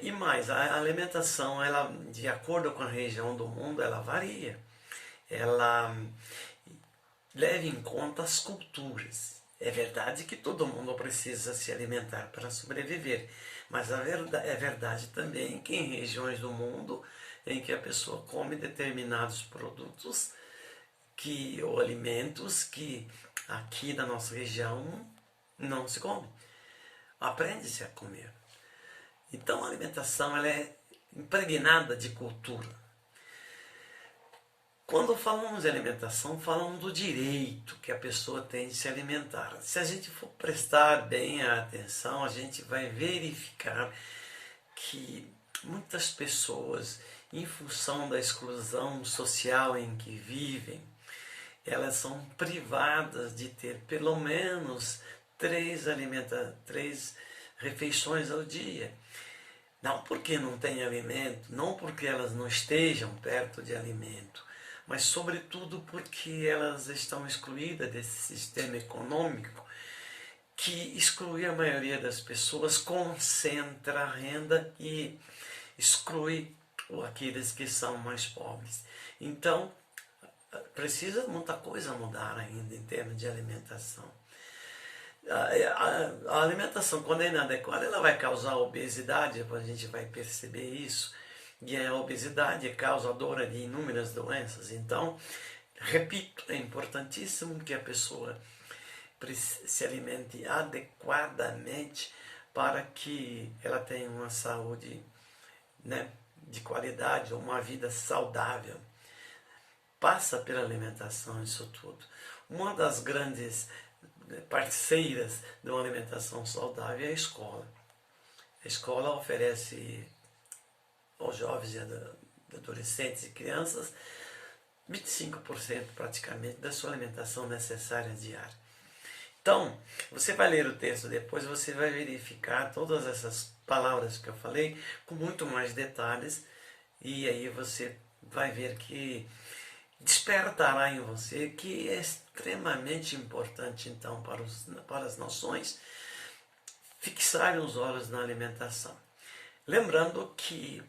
E mais, a alimentação, ela, de acordo com a região do mundo, ela varia. Ela leva em conta as culturas. É verdade que todo mundo precisa se alimentar para sobreviver, mas é verdade também que em regiões do mundo em que a pessoa come determinados produtos ou alimentos que aqui na nossa região não se come. Aprende-se a comer. Então a alimentação ela é impregnada de cultura. Quando falamos de alimentação, falamos do direito que a pessoa tem de se alimentar. Se a gente for prestar bem a atenção, a gente vai verificar que muitas pessoas, em função da exclusão social em que vivem, elas são privadas de ter pelo menos 3 refeições ao dia. Não porque não tem alimento, não porque elas não estejam perto de alimento, mas sobretudo porque elas estão excluídas desse sistema econômico que exclui a maioria das pessoas, concentra a renda e exclui aqueles que são mais pobres. Então, precisa muita coisa mudar ainda em termos de alimentação. A alimentação, quando é inadequada, ela vai causar obesidade, a gente vai perceber isso, e a obesidade é causadora de inúmeras doenças. Então, repito, é importantíssimo que a pessoa se alimente adequadamente para que ela tenha uma saúde, né, de qualidade, uma vida saudável. Passa pela alimentação isso tudo. Uma das grandes parceiras de uma alimentação saudável é a escola. A escola oferece aos jovens e adolescentes e crianças 25% praticamente da sua alimentação necessária diária. Então, você vai ler o texto depois, você vai verificar todas essas palavras que eu falei com muito mais detalhes, e aí você vai ver que despertará em você que é extremamente importante, então, para as nações fixarem os olhos na alimentação. Lembrando que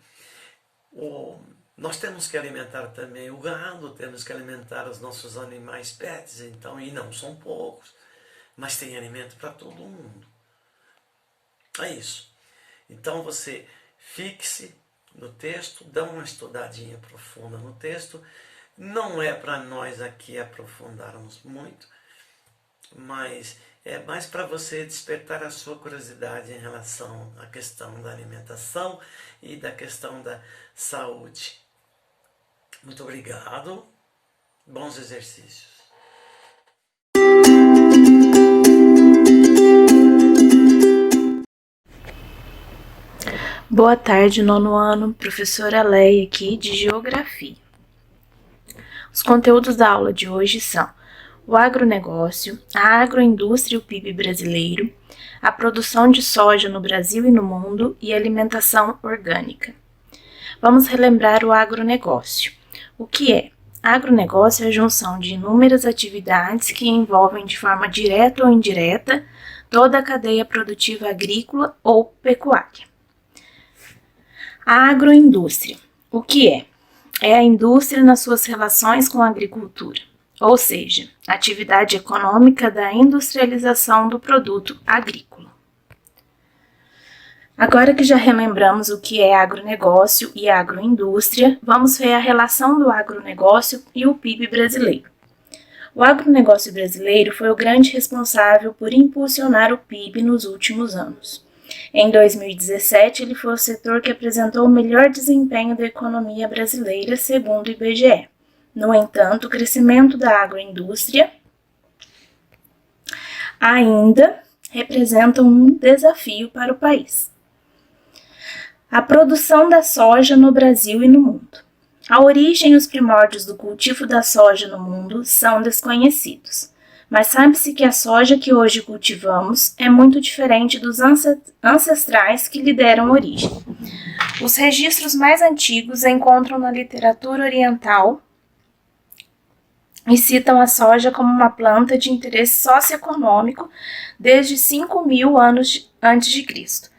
nós temos que alimentar também o gado, temos que alimentar os nossos animais pets, então, e não são poucos, mas tem alimento para todo mundo. É isso. Então você fixe no texto, dá uma estudadinha profunda no texto. Não é para nós aqui aprofundarmos muito, mas é mais para você despertar a sua curiosidade em relação à questão da alimentação e da questão da saúde. Muito obrigado, bons exercícios. Boa tarde, 9º ano, professora Leia aqui de Geografia. Os conteúdos da aula de hoje são o agronegócio, a agroindústria e o PIB brasileiro, a produção de soja no Brasil e no mundo e alimentação orgânica. Vamos relembrar o agronegócio. O que é? Agronegócio é a junção de inúmeras atividades que envolvem de forma direta ou indireta toda a cadeia produtiva agrícola ou pecuária. A agroindústria. O que é? É a indústria nas suas relações com a agricultura, ou seja, a atividade econômica da industrialização do produto agrícola. Agora que já relembramos o que é agronegócio e agroindústria, vamos ver a relação do agronegócio e o PIB brasileiro. O agronegócio brasileiro foi o grande responsável por impulsionar o PIB nos últimos anos. Em 2017, ele foi o setor que apresentou o melhor desempenho da economia brasileira, segundo o IBGE. No entanto, o crescimento da agroindústria ainda representa um desafio para o país. A produção da soja no Brasil e no mundo. A origem e os primórdios do cultivo da soja no mundo são desconhecidos. Mas sabe-se que a soja que hoje cultivamos é muito diferente dos ancestrais que lhe deram origem. Os registros mais antigos encontram na literatura oriental e citam a soja como uma planta de interesse socioeconômico desde 5.000 anos antes de Cristo,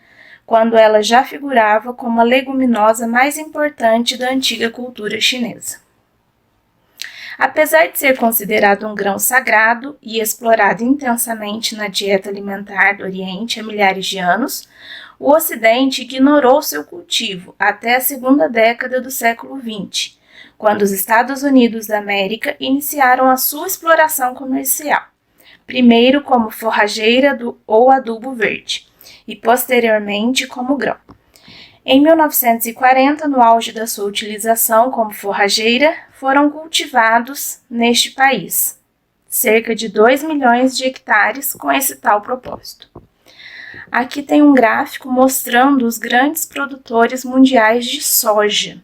quando ela já figurava como a leguminosa mais importante da antiga cultura chinesa. Apesar de ser considerado um grão sagrado e explorado intensamente na dieta alimentar do Oriente há milhares de anos, o Ocidente ignorou seu cultivo até a segunda década do século XX, quando os Estados Unidos da América iniciaram a sua exploração comercial, primeiro como forrageira ou adubo verde, e posteriormente como grão. Em 1940, no auge da sua utilização como forrageira, foram cultivados neste país cerca de 2 milhões de hectares com esse tal propósito. Aqui tem um gráfico mostrando os grandes produtores mundiais de soja,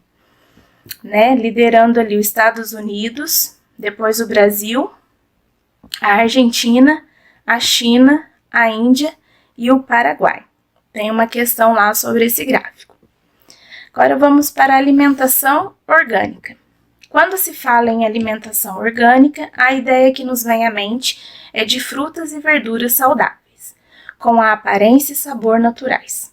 liderando ali os Estados Unidos, depois o Brasil, a Argentina, a China, a Índia e o Paraguai. Tem uma questão lá sobre esse gráfico. Agora vamos para a alimentação orgânica. Quando se fala em alimentação orgânica, a ideia que nos vem à mente é de frutas e verduras saudáveis, com a aparência e sabor naturais.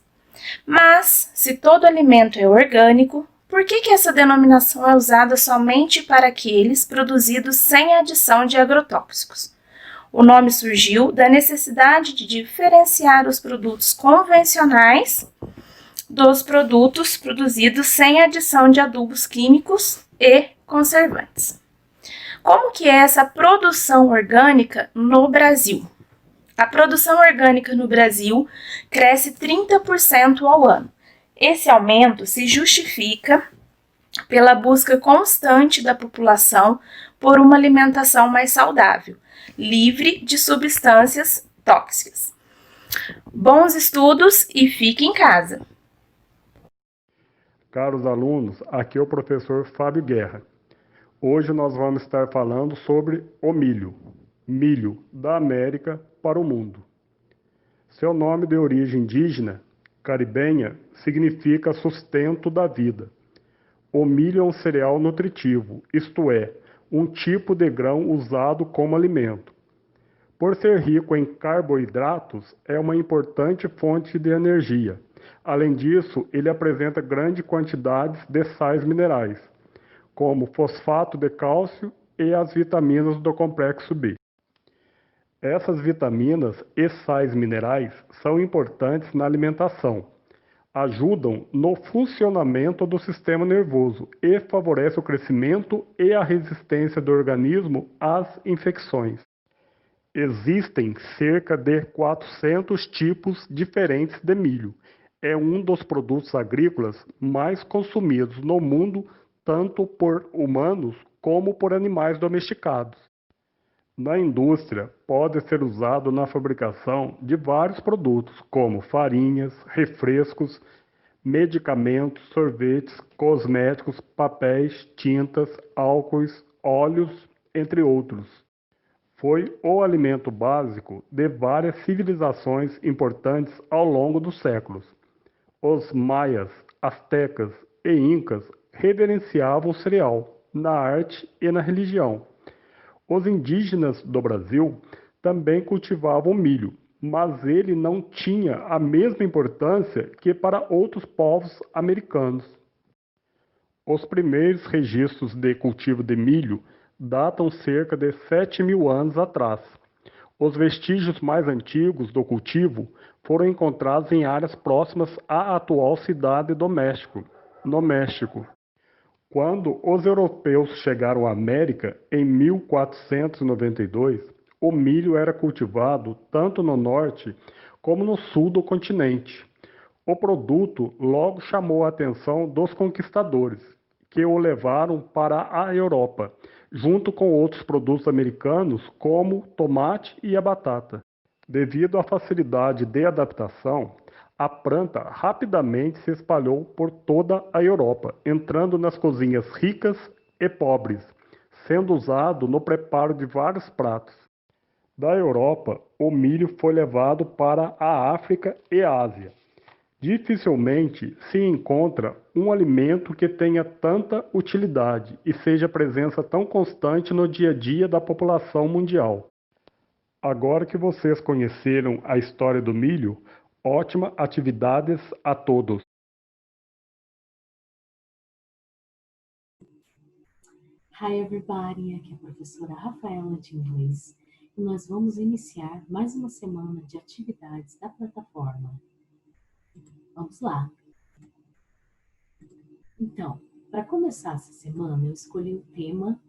Mas, se todo alimento é orgânico, por que essa denominação é usada somente para aqueles produzidos sem adição de agrotóxicos? O nome surgiu da necessidade de diferenciar os produtos convencionais dos produtos produzidos sem adição de adubos químicos e conservantes. Como que é essa produção orgânica no Brasil? A produção orgânica no Brasil cresce 30% ao ano. Esse aumento se justifica pela busca constante da população por uma alimentação mais saudável, livre de substâncias tóxicas. Bons estudos e fique em casa! Caros alunos, aqui é o professor Fábio Guerra. Hoje nós vamos estar falando sobre o milho, milho da América para o mundo. Seu nome de origem indígena, caribenha, significa sustento da vida. O milho é um cereal nutritivo, isto é, um tipo de grão usado como alimento. Por ser rico em carboidratos, é uma importante fonte de energia. Além disso, ele apresenta grandes quantidades de sais minerais, como fosfato de cálcio e as vitaminas do complexo B. Essas vitaminas e sais minerais são importantes na alimentação, ajudam no funcionamento do sistema nervoso e favorecem o crescimento e a resistência do organismo às infecções. Existem cerca de 400 tipos diferentes de milho. É um dos produtos agrícolas mais consumidos no mundo, tanto por humanos como por animais domesticados. Na indústria, pode ser usado na fabricação de vários produtos, como farinhas, refrescos, medicamentos, sorvetes, cosméticos, papéis, tintas, álcoois, óleos, entre outros. Foi o alimento básico de várias civilizações importantes ao longo dos séculos. Os maias, astecas e incas reverenciavam o cereal na arte e na religião. Os indígenas do Brasil também cultivavam milho, mas ele não tinha a mesma importância que para outros povos americanos. Os primeiros registros de cultivo de milho datam cerca de 7.000 anos atrás. Os vestígios mais antigos do cultivo foram encontrados em áreas próximas à atual cidade do México, no México. Quando os europeus chegaram à América, em 1492, o milho era cultivado tanto no norte como no sul do continente. O produto logo chamou a atenção dos conquistadores, que o levaram para a Europa, junto com outros produtos americanos como tomate e a batata. Devido à facilidade de adaptação, a planta rapidamente se espalhou por toda a Europa, entrando nas cozinhas ricas e pobres, sendo usado no preparo de vários pratos. Da Europa, o milho foi levado para a África e a Ásia. Dificilmente se encontra um alimento que tenha tanta utilidade e seja presença tão constante no dia a dia da população mundial. Agora que vocês conheceram a história do milho, ótimas atividades a todos! Hi everybody, aqui é a professora Rafaela de inglês e nós vamos iniciar mais uma semana de atividades da plataforma. Vamos lá! Então, para começar essa semana eu escolhi o tema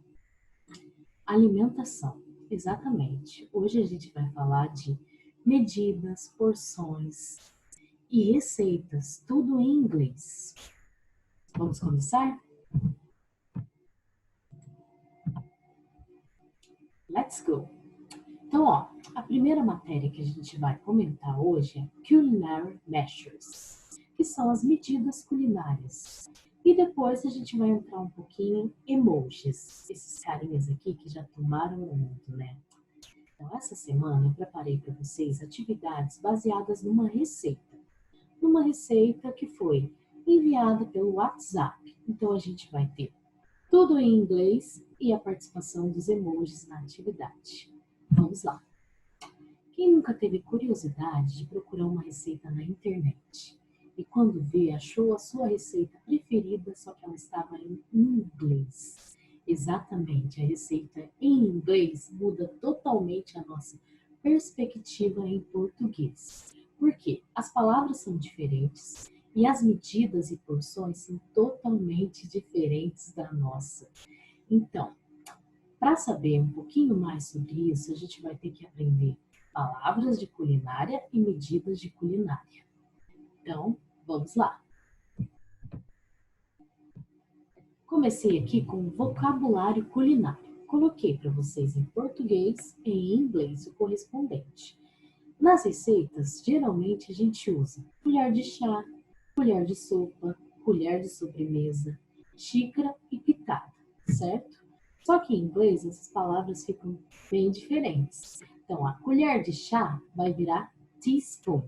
alimentação. Exatamente, hoje a gente vai falar de medidas, porções e receitas, tudo em inglês. Vamos começar? Let's go! Então, ó, a primeira matéria que a gente vai comentar hoje é Culinary Measures, que são as medidas culinárias. E depois a gente vai entrar um pouquinho em emojis, esses carinhas aqui que já tomaram o mundo, né? Então, essa semana eu preparei para vocês atividades baseadas numa receita que foi enviada pelo WhatsApp. Então, a gente vai ter tudo em inglês e a participação dos emojis na atividade. Vamos lá. Quem nunca teve curiosidade de procurar uma receita na internet e quando vê, achou a sua receita preferida, só que ela estava em inglês? Exatamente, a receita em inglês muda totalmente a nossa perspectiva em português. Por quê? As palavras são diferentes e as medidas e porções são totalmente diferentes da nossa. Então, para saber um pouquinho mais sobre isso, a gente vai ter que aprender palavras de culinária e medidas de culinária. Então, vamos lá. Comecei aqui com o vocabulário culinário. Coloquei para vocês em português e em inglês o correspondente. Nas receitas, geralmente a gente usa colher de chá, colher de sopa, colher de sobremesa, xícara e pitada, certo? Só que em inglês essas palavras ficam bem diferentes. Então, a colher de chá vai virar teaspoon.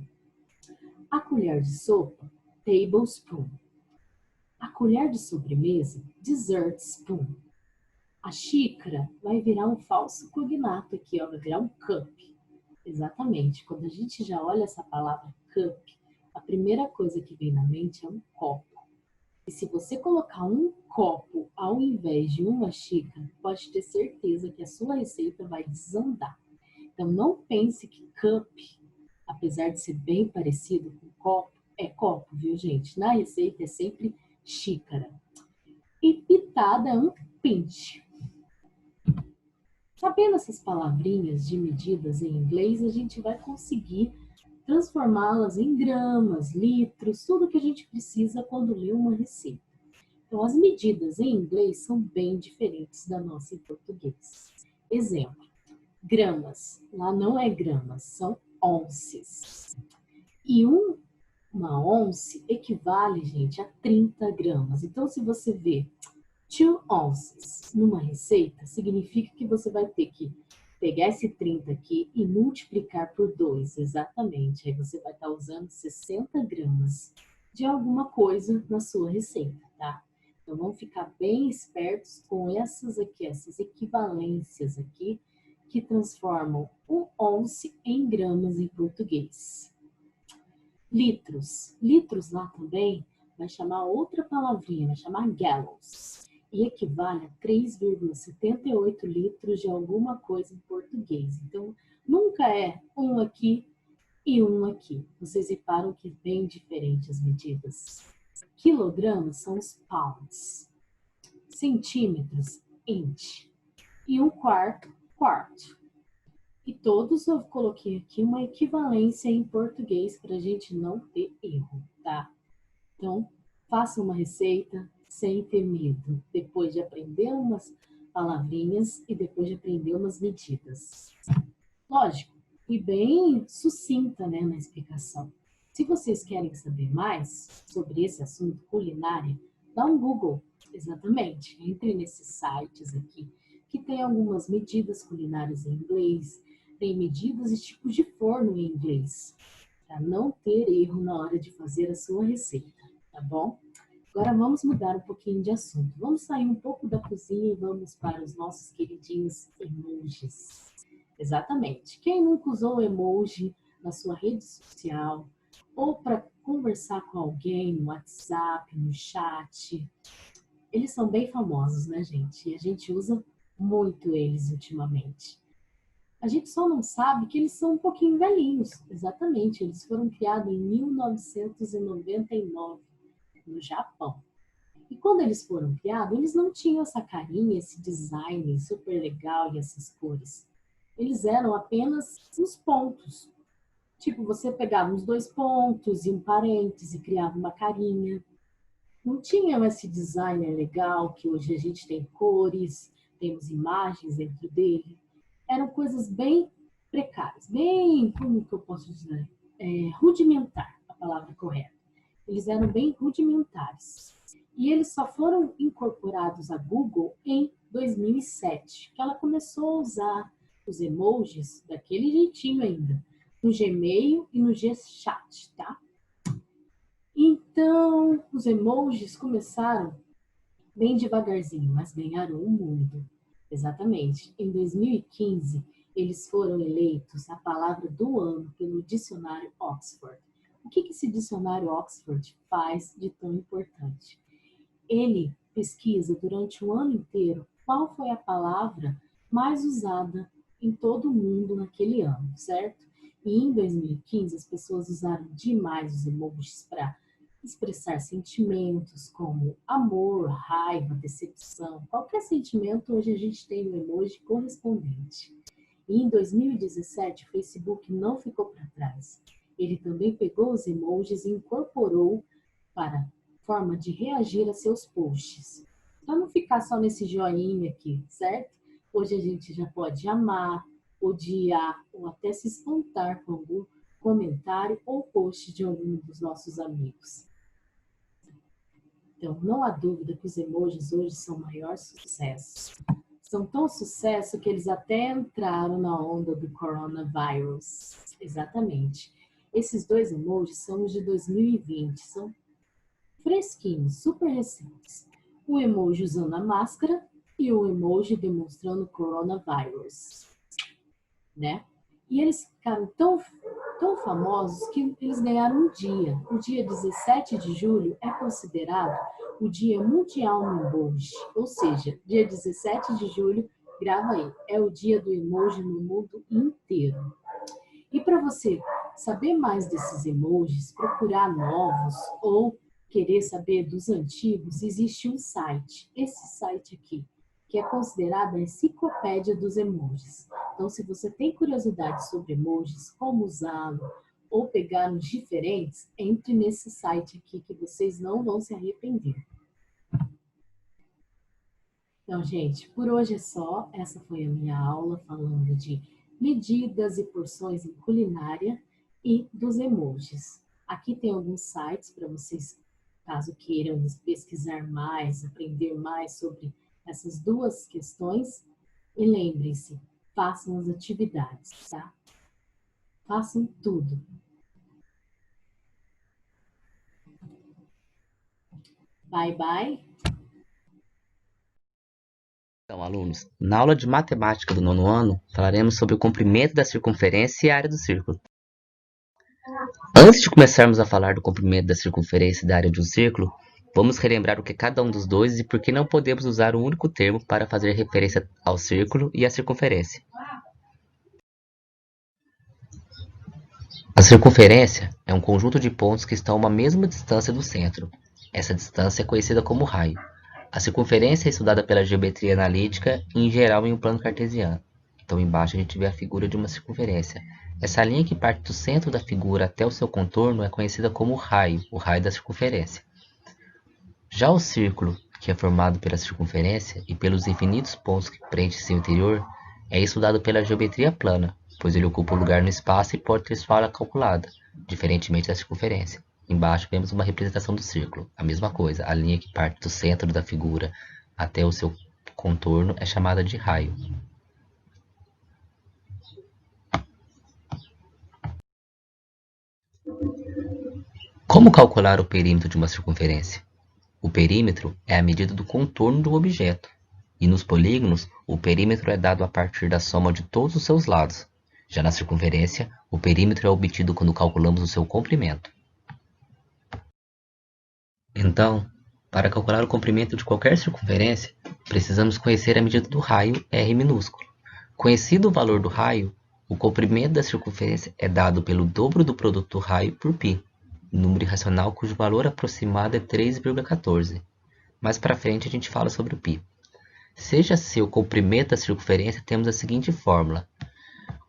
A colher de sopa, tablespoon. A colher de sobremesa, dessert spoon. A xícara vai virar um falso cognato aqui, ó, vai virar um cup. Exatamente, quando a gente já olha essa palavra cup, a primeira coisa que vem na mente é um copo. E se você colocar um copo ao invés de uma xícara, pode ter certeza que a sua receita vai desandar. Então não pense que cup, apesar de ser bem parecido com copo, é copo, viu gente? Na receita é sempre xícara. E pitada é um pinch. Sabendo essas palavrinhas de medidas em inglês, a gente vai conseguir transformá-las em gramas, litros, tudo que a gente precisa quando lê uma receita. Então, as medidas em inglês são bem diferentes da nossa em português. Exemplo, gramas. Lá não é gramas, são onces. E uma once equivale, gente, a 30 gramas. Então, se você vê 2 ounces numa receita, significa que você vai ter que pegar esse 30 aqui e multiplicar por 2, exatamente. Aí você vai estar usando 60 gramas de alguma coisa na sua receita, tá? Então, vamos ficar bem espertos com essas aqui, essas equivalências aqui, que transformam um once em gramas em português. Litros. Litros lá também vai chamar outra palavrinha, vai chamar gallons. E equivale a 3,78 litros de alguma coisa em português. Então, nunca é um aqui e um aqui. Vocês reparam que é bem diferente as medidas. Quilogramas são os pounds. Centímetros, inch. E um quarto, quart. E todos eu coloquei aqui uma equivalência em português para a gente não ter erro, tá? Então, faça uma receita sem ter medo, depois de aprender umas palavrinhas e depois de aprender umas medidas. Lógico, fui bem sucinta, né, na explicação. Se vocês querem saber mais sobre esse assunto culinária, dá um Google, exatamente. Entre nesses sites aqui, que tem algumas medidas culinárias em inglês, tem medidas e tipos de forno em inglês. para não ter erro na hora de fazer a sua receita, tá bom? Agora vamos mudar um pouquinho de assunto. Vamos sair um pouco da cozinha e vamos para os nossos queridinhos emojis. Exatamente. Quem nunca usou emoji na sua rede social ou para conversar com alguém no WhatsApp, no chat? Eles são bem famosos, né, gente? E a gente usa muito eles ultimamente. A gente só não sabe que eles são um pouquinho velhinhos. Exatamente, eles foram criados em 1999, no Japão. E quando eles foram criados, eles não tinham essa carinha, esse design super legal e essas cores. Eles eram apenas uns pontos. Tipo, você pegava uns 2 pontos e um parêntese e criava uma carinha. Não tinha esse design legal que hoje a gente tem cores, temos imagens dentro dele. Eram coisas bem precárias, bem, como que eu posso dizer? Rudimentar, a palavra correta. Eles eram bem rudimentares. E eles só foram incorporados a Google em 2007, que ela começou a usar os emojis daquele jeitinho ainda, no Gmail e no Gchat, tá? Então, os emojis começaram bem devagarzinho, mas ganharam o mundo. Exatamente. Em 2015, eles foram eleitos a palavra do ano pelo dicionário Oxford. O que esse dicionário Oxford faz de tão importante? Ele pesquisa durante o ano inteiro qual foi a palavra mais usada em todo o mundo naquele ano, certo? E em 2015, as pessoas usaram demais os emojis para expressar sentimentos como amor, raiva, decepção. Qualquer sentimento, hoje a gente tem um emoji correspondente. E em 2017, o Facebook não ficou para trás. Ele também pegou os emojis e incorporou para forma de reagir a seus posts. Para não ficar só nesse joinha aqui, certo? Hoje a gente já pode amar, odiar ou até se espantar com algum comentário ou post de algum dos nossos amigos. Então, não há dúvida que os emojis hoje são o maior sucesso. São tão sucesso que eles até entraram na onda do coronavírus. Exatamente. Esses 2 emojis são os de 2020, são fresquinhos, super recentes. O emoji usando a máscara e o emoji demonstrando coronavírus, né? E eles ficaram tão famosos que eles ganharam um dia. O dia 17 de julho é considerado o Dia Mundial no Emoji. Ou seja, dia 17 de julho, grava aí, é o dia do emoji no mundo inteiro. E para você saber mais desses emojis, procurar novos ou querer saber dos antigos, existe um site. Esse site aqui, que é considerado a enciclopédia dos emojis. Então, se você tem curiosidade sobre emojis, como usá-lo, ou pegar os diferentes, entre nesse site aqui que vocês não vão se arrepender. Então, gente, por hoje é só. Essa foi a minha aula falando de medidas e porções em culinária e dos emojis. Aqui tem alguns sites para vocês, caso queiram pesquisar mais, aprender mais sobre essas 2 questões. E lembrem-se, façam as atividades, tá? Façam tudo. Bye, bye. Então, alunos, na aula de matemática do 9º ano, falaremos sobre o comprimento da circunferência e a área do círculo. Antes de começarmos a falar do comprimento da circunferência e da área de um círculo, vamos relembrar o que é cada um dos dois e por que não podemos usar um único termo para fazer referência ao círculo e à circunferência. A circunferência é um conjunto de pontos que estão a uma mesma distância do centro. Essa distância é conhecida como raio. A circunferência é estudada pela geometria analítica e, em geral, em um plano cartesiano. Então, embaixo a gente vê a figura de uma circunferência. Essa linha que parte do centro da figura até o seu contorno é conhecida como raio, o raio da circunferência. Já o círculo, que é formado pela circunferência e pelos infinitos pontos que preenchem seu interior, é estudado pela geometria plana, pois ele ocupa um lugar no espaço e pode ter sua área calculada, diferentemente da circunferência. Embaixo vemos uma representação do círculo. A mesma coisa, a linha que parte do centro da figura até o seu contorno é chamada de raio. Como calcular o perímetro de uma circunferência? O perímetro é a medida do contorno do objeto, e nos polígonos, o perímetro é dado a partir da soma de todos os seus lados. Já na circunferência, o perímetro é obtido quando calculamos o seu comprimento. Então, para calcular o comprimento de qualquer circunferência, precisamos conhecer a medida do raio r minúsculo. Conhecido o valor do raio, o comprimento da circunferência é dado pelo dobro do produto do raio por π, número irracional cujo valor aproximado é 3,14. Mais para frente a gente fala sobre o π. Seja seu comprimento da circunferência, temos a seguinte fórmula.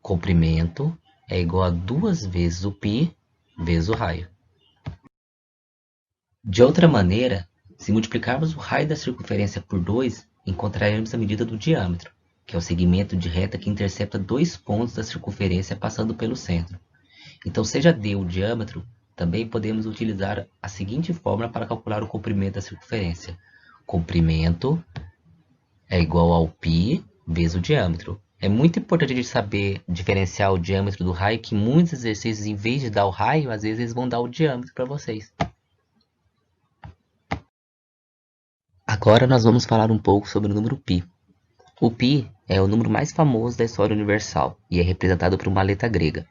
Comprimento é igual a 2 vezes o π vezes o raio. De outra maneira, se multiplicarmos o raio da circunferência por 2, encontraremos a medida do diâmetro, que é o segmento de reta que intercepta 2 pontos da circunferência passando pelo centro. Então, seja d o diâmetro, também podemos utilizar a seguinte fórmula para calcular o comprimento da circunferência. Comprimento é igual ao π vezes o diâmetro. É muito importante a gente saber diferenciar o diâmetro do raio, que muitos exercícios, em vez de dar o raio, às vezes eles vão dar o diâmetro para vocês. Agora nós vamos falar um pouco sobre o número π. O π é o número mais famoso da história universal e é representado por uma letra grega.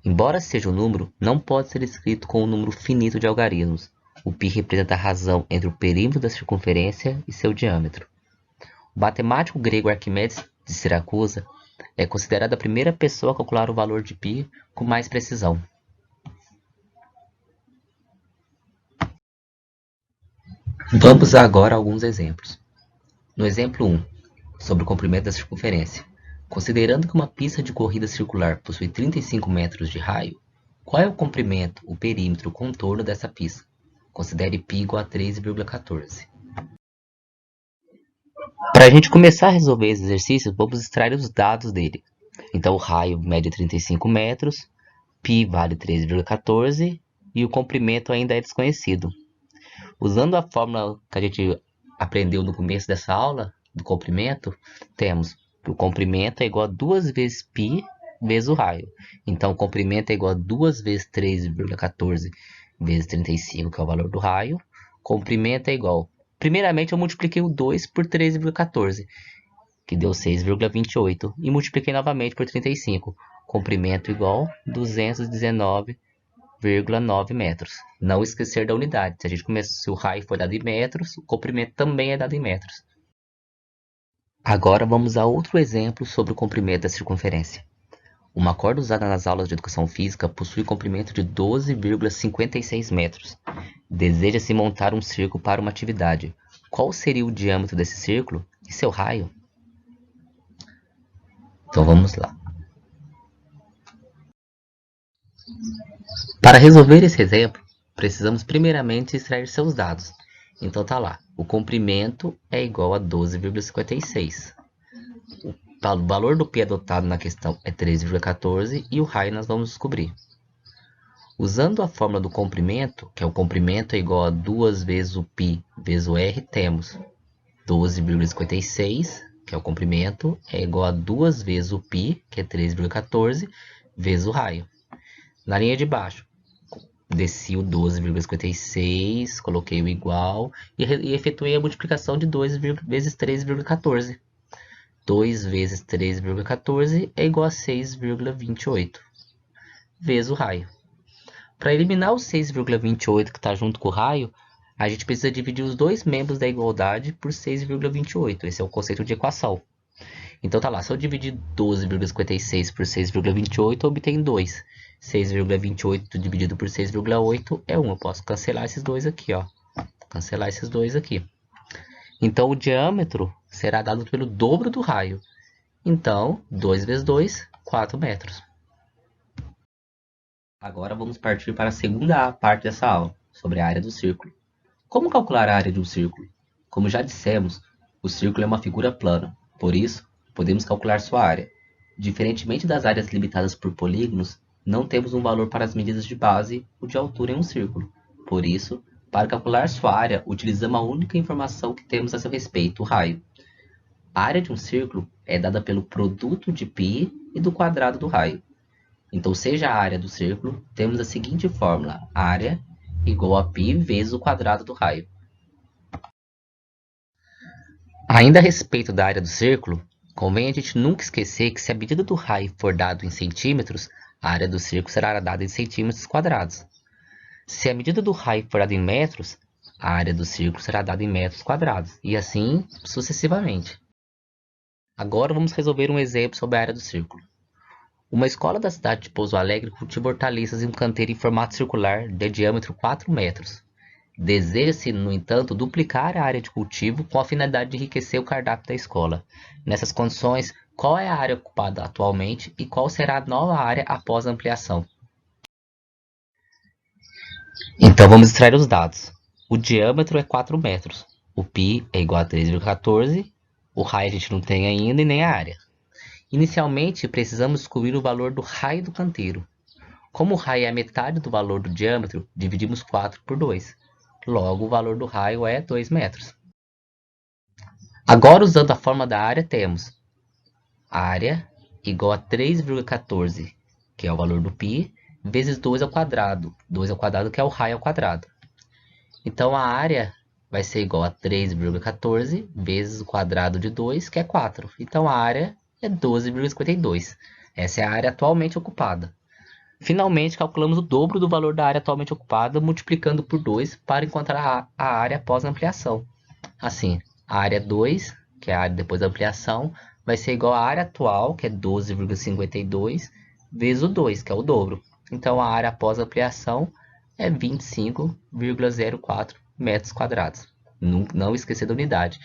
Embora seja um número, não pode ser escrito com um número finito de algarismos. O π representa a razão entre o perímetro da circunferência e seu diâmetro. O matemático grego Arquimedes de Siracusa é considerado a primeira pessoa a calcular o valor de π com mais precisão. Vamos agora a alguns exemplos. No exemplo 1, sobre o comprimento da circunferência. Considerando que uma pista de corrida circular possui 35 metros de raio, qual é o comprimento, o perímetro, o contorno dessa pista? Considere π igual a 3,14. Para a gente começar a resolver esse exercício, vamos extrair os dados dele. Então, o raio mede 35 metros, π vale 3,14 e o comprimento ainda é desconhecido. Usando a fórmula que a gente aprendeu no começo dessa aula, do comprimento, temos que o comprimento é igual a 2 vezes π vezes o raio. Então, o comprimento é igual a 2 vezes 3,14 vezes 35, que é o valor do raio. Comprimento é igual... Primeiramente, eu multipliquei o 2 por 3,14, que deu 6,28. E multipliquei novamente por 35. Comprimento igual a 219,9 metros. Não esquecer da unidade. Se o raio for dado em metros, o comprimento também é dado em metros. Agora vamos a outro exemplo sobre o comprimento da circunferência. Uma corda usada nas aulas de educação física possui comprimento de 12,56 metros. Deseja-se montar um círculo para uma atividade. Qual seria o diâmetro desse círculo e seu raio? Então vamos lá. Para resolver esse exemplo, precisamos primeiramente extrair seus dados. Então tá lá, o comprimento é igual a 12,56. O valor do π adotado na questão é 3,14 e o raio nós vamos descobrir. Usando a fórmula do comprimento, que é o comprimento é igual a 2 vezes o π vezes o r, temos 12,56, que é o comprimento, é igual a 2 vezes o π, que é 3,14, vezes o raio. Na linha de baixo, desci o 12,56, coloquei o igual e efetuei a multiplicação de 2 vezes 3,14. 2 vezes 3,14 é igual a 6,28, vezes o raio. Para eliminar o 6,28 que está junto com o raio, a gente precisa dividir os dois membros da igualdade por 6,28. Esse é o conceito de equação. Então tá lá, se eu dividir 12,56 por 6,28, eu obtenho 2. 6,28 dividido por 6,8 é 1. Eu posso cancelar esses dois aqui, ó. Cancelar esses dois aqui. Então, o diâmetro será dado pelo dobro do raio. Então, 2 vezes 2, 4 metros. Agora vamos partir para a segunda parte dessa aula, sobre a área do círculo. Como calcular a área de um círculo? Como já dissemos, o círculo é uma figura plana. Por isso, podemos calcular sua área. Diferentemente das áreas limitadas por polígonos, não temos um valor para as medidas de base ou de altura em um círculo. Por isso, para calcular sua área, utilizamos a única informação que temos a seu respeito, o raio. A área de um círculo é dada pelo produto de π e do quadrado do raio. Então, seja a área do círculo, temos a seguinte fórmula. Área igual a π vezes o quadrado do raio. Ainda a respeito da área do círculo, convém a gente nunca esquecer que se a medida do raio for dado em centímetros, a área do círculo será dada em centímetros quadrados. Se a medida do raio for dada em metros, a área do círculo será dada em metros quadrados, e assim sucessivamente. Agora vamos resolver um exemplo sobre a área do círculo. Uma escola da cidade de Pouso Alegre cultiva hortaliças em um canteiro em formato circular de diâmetro 4 metros. Deseja-se, no entanto, duplicar a área de cultivo com a finalidade de enriquecer o cardápio da escola. Nessas condições, qual é a área ocupada atualmente e qual será a nova área após a ampliação? Então vamos extrair os dados. O diâmetro é 4 metros, o π é igual a 3,14, o raio a gente não tem ainda e nem a área. Inicialmente, precisamos descobrir o valor do raio do canteiro. Como o raio é a metade do valor do diâmetro, dividimos 4 por 2. Logo, o valor do raio é 2 metros. Agora, usando a fórmula da área, temos área igual a 3,14, que é o valor do π, vezes 2 ao quadrado. 2 ao quadrado, que é o raio ao quadrado. Então, a área vai ser igual a 3,14 vezes o quadrado de 2, que é 4. Então, a área é 12,52. Essa é a área atualmente ocupada. Finalmente, calculamos o dobro do valor da área atualmente ocupada, multiplicando por 2 para encontrar a área após a ampliação. Assim, a área 2, que é a área depois da ampliação, vai ser igual à área atual, que é 12,52, vezes o 2, que é o dobro. Então, a área após a ampliação é 25,04 metros quadrados. Não esquecer da unidade.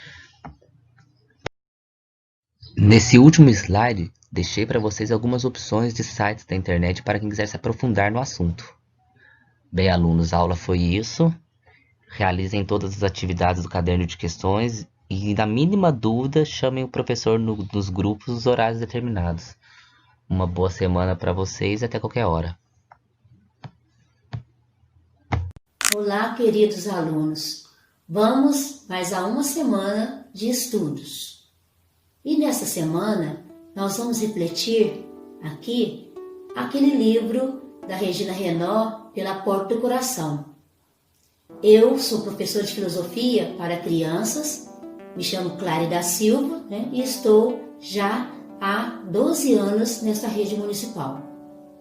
Nesse último slide, deixei para vocês algumas opções de sites da internet para quem quiser se aprofundar no assunto. Bem, alunos, a aula foi isso. Realizem todas as atividades do caderno de questões e, na mínima dúvida, chamem o professor nos grupos nos horários determinados. Uma boa semana para vocês e até qualquer hora. Olá, queridos alunos. Vamos mais a uma semana de estudos. E nessa semana, nós vamos refletir aqui aquele livro da Regina Renault, Pela Porta do Coração. Eu sou professora de filosofia para crianças, me chamo Clary da Silva, e estou já há 12 anos nesta rede municipal.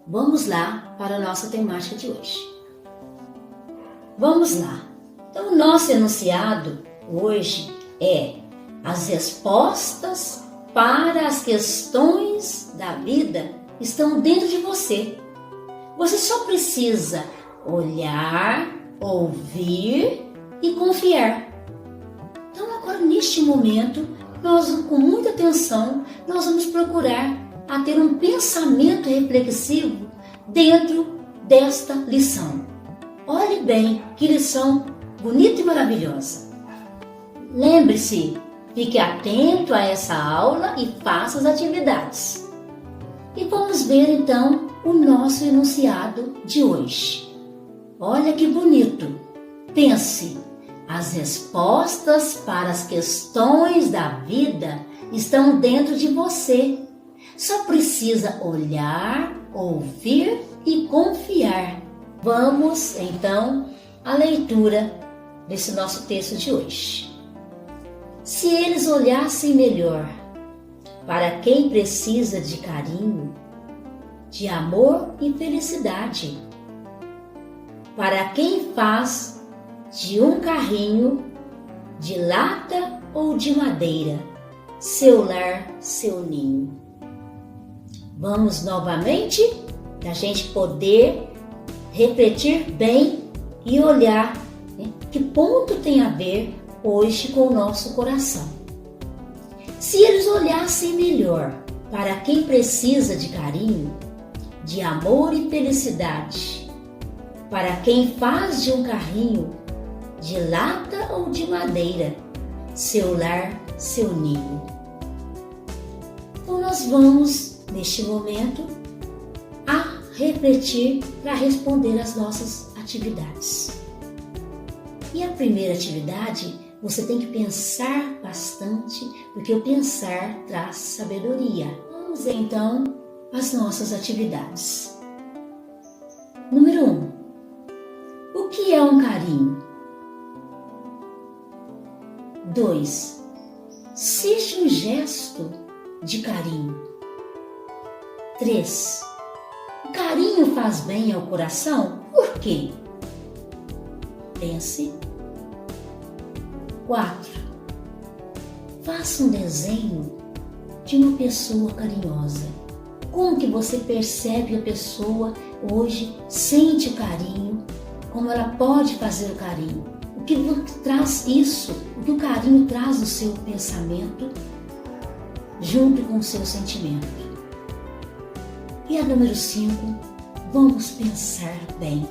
Vamos lá para a nossa temática de hoje. Vamos lá. Então, o nosso enunciado hoje é as respostas para as questões da vida estão dentro de você. Você só precisa olhar, ouvir e confiar. Então agora, neste momento, nós, com muita atenção, nós vamos procurar a ter um pensamento reflexivo dentro desta lição. Olhe bem, que lição bonita e maravilhosa. Lembre-se, fique atento a essa aula e faça as atividades. E vamos ver então o nosso enunciado de hoje. Olha que bonito! Pense, as respostas para as questões da vida estão dentro de você. Só precisa olhar, ouvir e confiar. Vamos então à leitura desse nosso texto de hoje. Se eles olhassem melhor para quem precisa de carinho, de amor e felicidade, para quem faz de um carrinho de lata ou de madeira seu lar, seu ninho. Vamos novamente, para a gente poder refletir bem e olhar que ponto tem a ver hoje com o nosso coração. Se eles olhassem melhor para quem precisa de carinho, de amor e felicidade, para quem faz de um carrinho de lata ou de madeira seu lar, seu ninho. Então nós vamos, neste momento, a refletir para responder às nossas atividades. E a primeira atividade, você tem que pensar bastante, porque o pensar traz sabedoria. Vamos então às nossas atividades. Número 1. O que que é um carinho? 2. Seja um gesto de carinho. 3. O carinho faz bem ao coração? Por quê? Pense. 4. Faça um desenho de uma pessoa carinhosa. Como que você percebe a pessoa hoje, sente o carinho, como ela pode fazer o carinho? O que traz isso? O que o carinho traz no seu pensamento, junto com o seu sentimento? E a número 5, vamos pensar bem.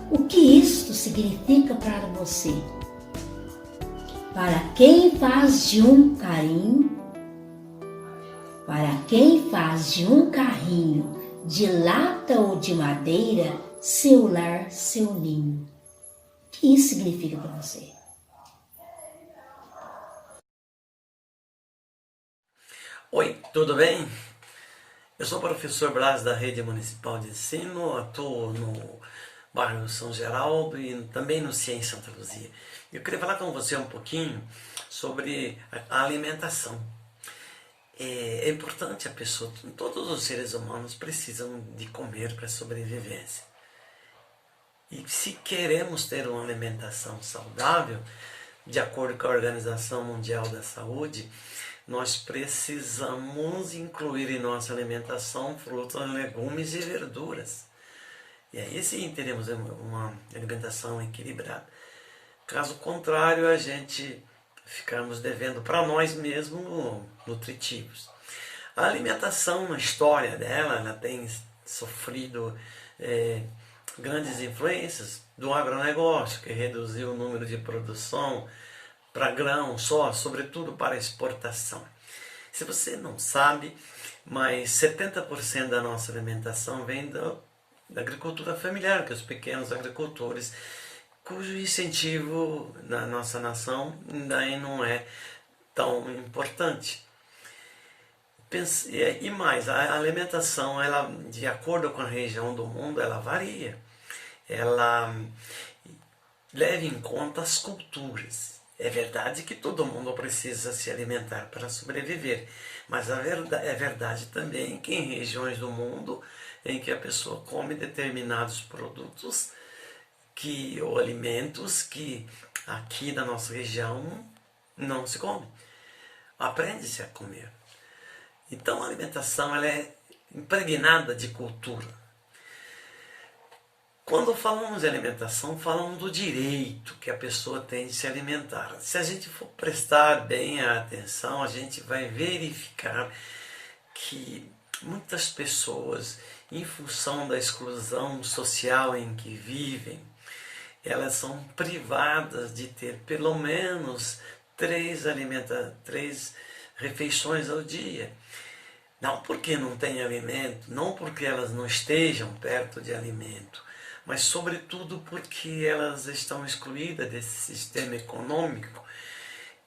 O que isto significa para você? Para quem faz de um carinho, para quem faz de um carrinho de lata ou de madeira seu lar, seu ninho. O que isso significa para você? Oi, tudo bem? Eu sou o professor Blas da Rede Municipal de Ensino, atuo no bairro São Geraldo e também no Ciência Santa Luzia. Eu queria falar com você um pouquinho sobre a alimentação. É importante a pessoa, todos os seres humanos precisam de comer para a sobrevivência. E se queremos ter uma alimentação saudável, de acordo com a Organização Mundial da Saúde, nós precisamos incluir em nossa alimentação frutas, legumes e verduras. E aí sim teremos uma alimentação equilibrada. Caso contrário, a gente ficamos devendo para nós mesmos nutritivos. A alimentação, na história dela, ela tem sofrido grandes influências do agronegócio, que reduziu o número de produção para grão só, sobretudo para exportação. Se você não sabe, mas 70% da nossa alimentação vem da agricultura familiar, que os pequenos agricultores, cujo incentivo na nossa nação ainda não é tão importante. E mais, a alimentação, ela, de acordo com a região do mundo, ela varia. Ela leva em conta as culturas. É verdade que todo mundo precisa se alimentar para sobreviver, mas é verdade também que em regiões do mundo em que a pessoa come determinados produtos ou alimentos que aqui na nossa região não se come. Aprende-se a comer. Então a alimentação ela é impregnada de cultura. Quando falamos de alimentação, falamos do direito que a pessoa tem de se alimentar. Se a gente for prestar bem a atenção, a gente vai verificar que muitas pessoas, em função da exclusão social em que vivem, elas são privadas de ter pelo menos 3 refeições ao dia. Não porque não tem alimento, não porque elas não estejam perto de alimento, mas sobretudo porque elas estão excluídas desse sistema econômico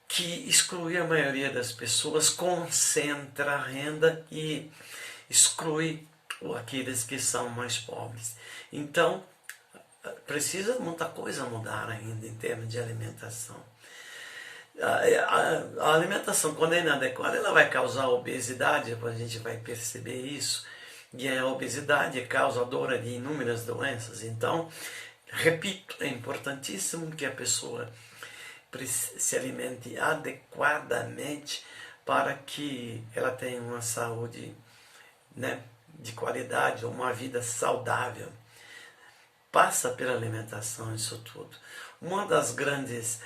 que exclui a maioria das pessoas, concentra a renda e exclui aqueles que são mais pobres. Então, precisa muita coisa mudar ainda em termos de alimentação. A alimentação, quando é inadequada, ela vai causar obesidade, a gente vai perceber isso. E a obesidade é causadora de inúmeras doenças. Então, repito, é importantíssimo que a pessoa se alimente adequadamente para que ela tenha uma saúde, né, de qualidade, uma vida saudável. Passa pela alimentação isso tudo. Uma das grandes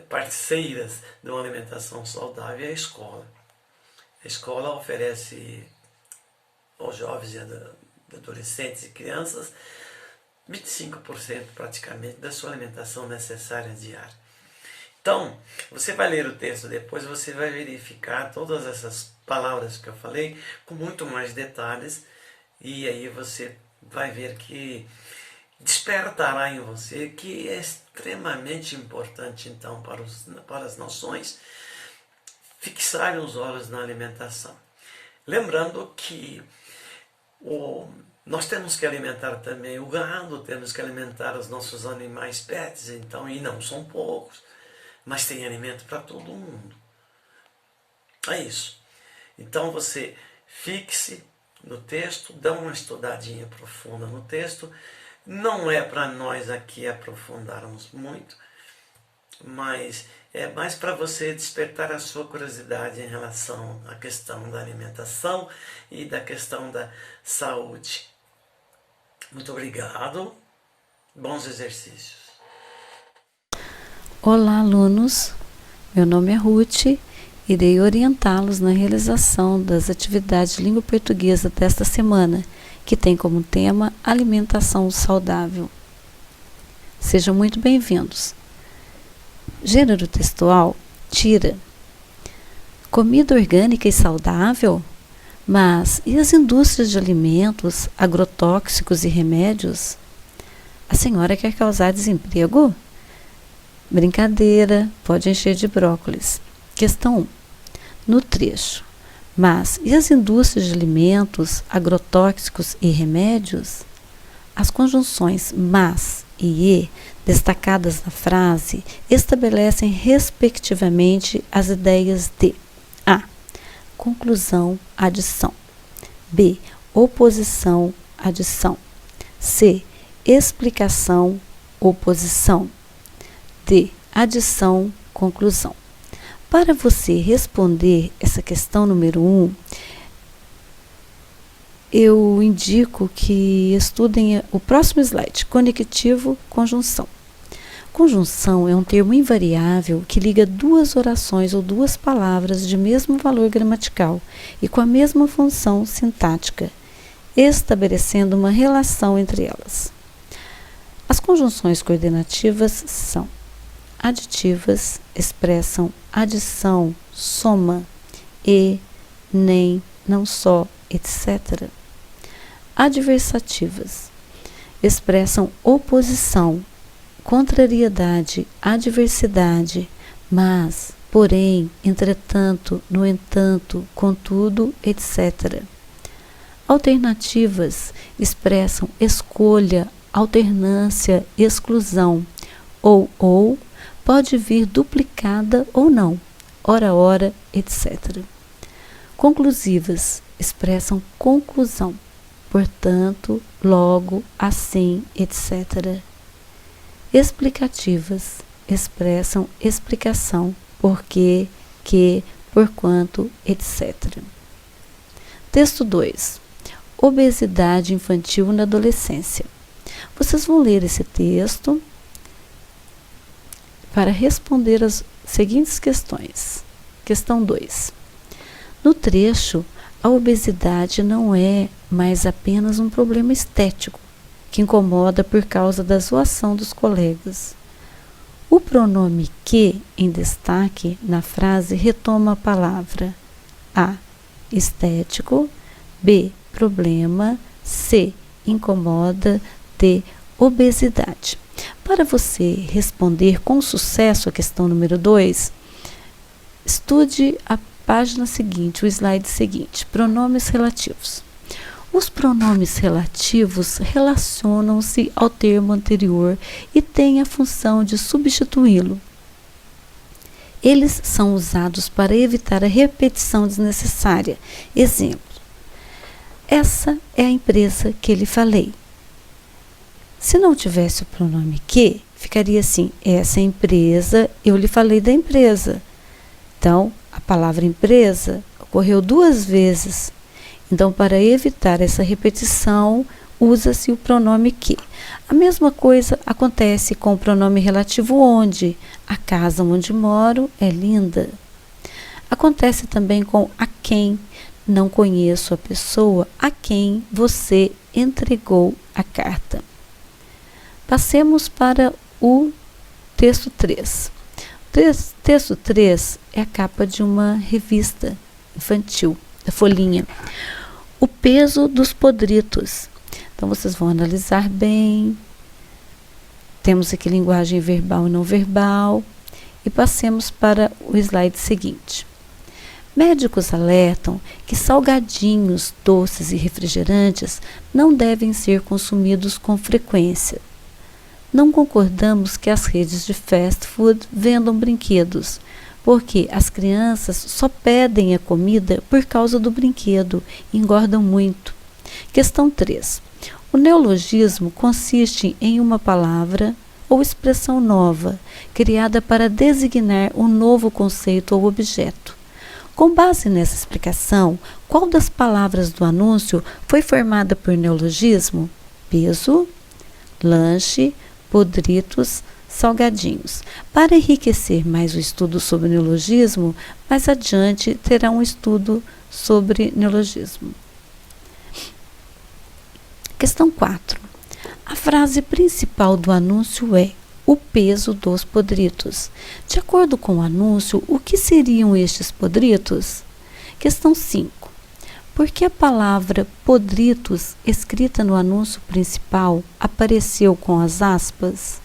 parceiras de uma alimentação saudável é a escola. A escola oferece aos jovens e adolescentes e crianças 25% praticamente da sua alimentação necessária diária. Então, você vai ler o texto depois, você vai verificar todas essas palavras que eu falei com muito mais detalhes e aí você vai ver que despertará em você que é extremamente importante então para as nações fixarem os olhos na alimentação. Lembrando que Nós temos que alimentar também o gado, temos que alimentar os nossos animais pets, então, e não são poucos, mas tem alimento para todo mundo. É isso. Então você fixe no texto, dá uma estudadinha profunda no texto. Não é para nós aqui aprofundarmos muito, mas é mais para você despertar a sua curiosidade em relação à questão da alimentação e da questão da saúde. Muito obrigado. Bons exercícios. Olá, alunos. Meu nome é Ruth. Irei orientá-los na realização das atividades de língua portuguesa desta semana, que tem como tema alimentação saudável. Sejam muito bem-vindos. Gênero textual, tira. Comida orgânica e saudável? Mas e as indústrias de alimentos, agrotóxicos e remédios? A senhora quer causar desemprego? Brincadeira, pode encher de brócolis. Questão 1. No trecho. Mas e as indústrias de alimentos, agrotóxicos e remédios? As conjunções mas e destacadas na frase estabelecem respectivamente as ideias de a. Conclusão, adição. B. Oposição, adição. C. Explicação, oposição. D. Adição, conclusão. Para você responder essa questão número 1, eu indico que estudem o próximo slide, conectivo, conjunção. Conjunção é um termo invariável que liga duas orações ou duas palavras de mesmo valor gramatical e com a mesma função sintática, estabelecendo uma relação entre elas. As conjunções coordenativas são aditivas, expressam adição, soma, e, nem, não só, etc. Adversativas expressam oposição, contrariedade, adversidade, mas, porém, entretanto, no entanto, contudo, etc. Alternativas expressam escolha, alternância, exclusão, ou, pode vir duplicada ou não, ora, etc. Conclusivas expressam conclusão, portanto, logo, assim, etc. Explicativas expressam explicação, porque, que, porquanto, etc. Texto 2. Obesidade infantil na adolescência. Vocês vão ler esse texto para responder as seguintes questões. Questão 2. No trecho, a obesidade não é mais apenas um problema estético, que incomoda por causa da zoação dos colegas. O pronome que, em destaque na frase, retoma a palavra A. Estético, B. Problema, C. Incomoda, D. Obesidade. Para você responder com sucesso a questão número 2, estude a página seguinte, o slide seguinte, pronomes relativos. Os pronomes relativos relacionam-se ao termo anterior e têm a função de substituí-lo. Eles são usados para evitar a repetição desnecessária. Exemplo: essa é a empresa que lhe falei. Se não tivesse o pronome que, ficaria assim: essa empresa, eu lhe falei da empresa. Então, a palavra empresa ocorreu 2 vezes. Então, para evitar essa repetição, usa-se o pronome que. A mesma coisa acontece com o pronome relativo onde. A casa onde moro é linda. Acontece também com a quem. Não conheço a pessoa a quem você entregou a carta. Passemos para o texto 3. O texto 3 é a capa de uma revista infantil, da Folhinha. O peso dos podritos. Então, vocês vão analisar bem. Temos aqui linguagem verbal e não verbal. E passemos para o slide seguinte. Médicos alertam que salgadinhos, doces e refrigerantes não devem ser consumidos com frequência. Não concordamos que as redes de fast food vendam brinquedos, porque as crianças só pedem a comida por causa do brinquedo e engordam muito. Questão 3. O neologismo consiste em uma palavra ou expressão nova, criada para designar um novo conceito ou objeto. Com base nessa explicação, qual das palavras do anúncio foi formada por neologismo? Peso, lanche, podritos, salgadinhos. Para enriquecer mais o estudo sobre neologismo, mais adiante terá um estudo sobre neologismo. Questão 4. A frase principal do anúncio é o peso dos podritos. De acordo com o anúncio, o que seriam estes podritos? Questão 5. Por que a palavra podritos, escrita no anúncio principal, apareceu com as aspas?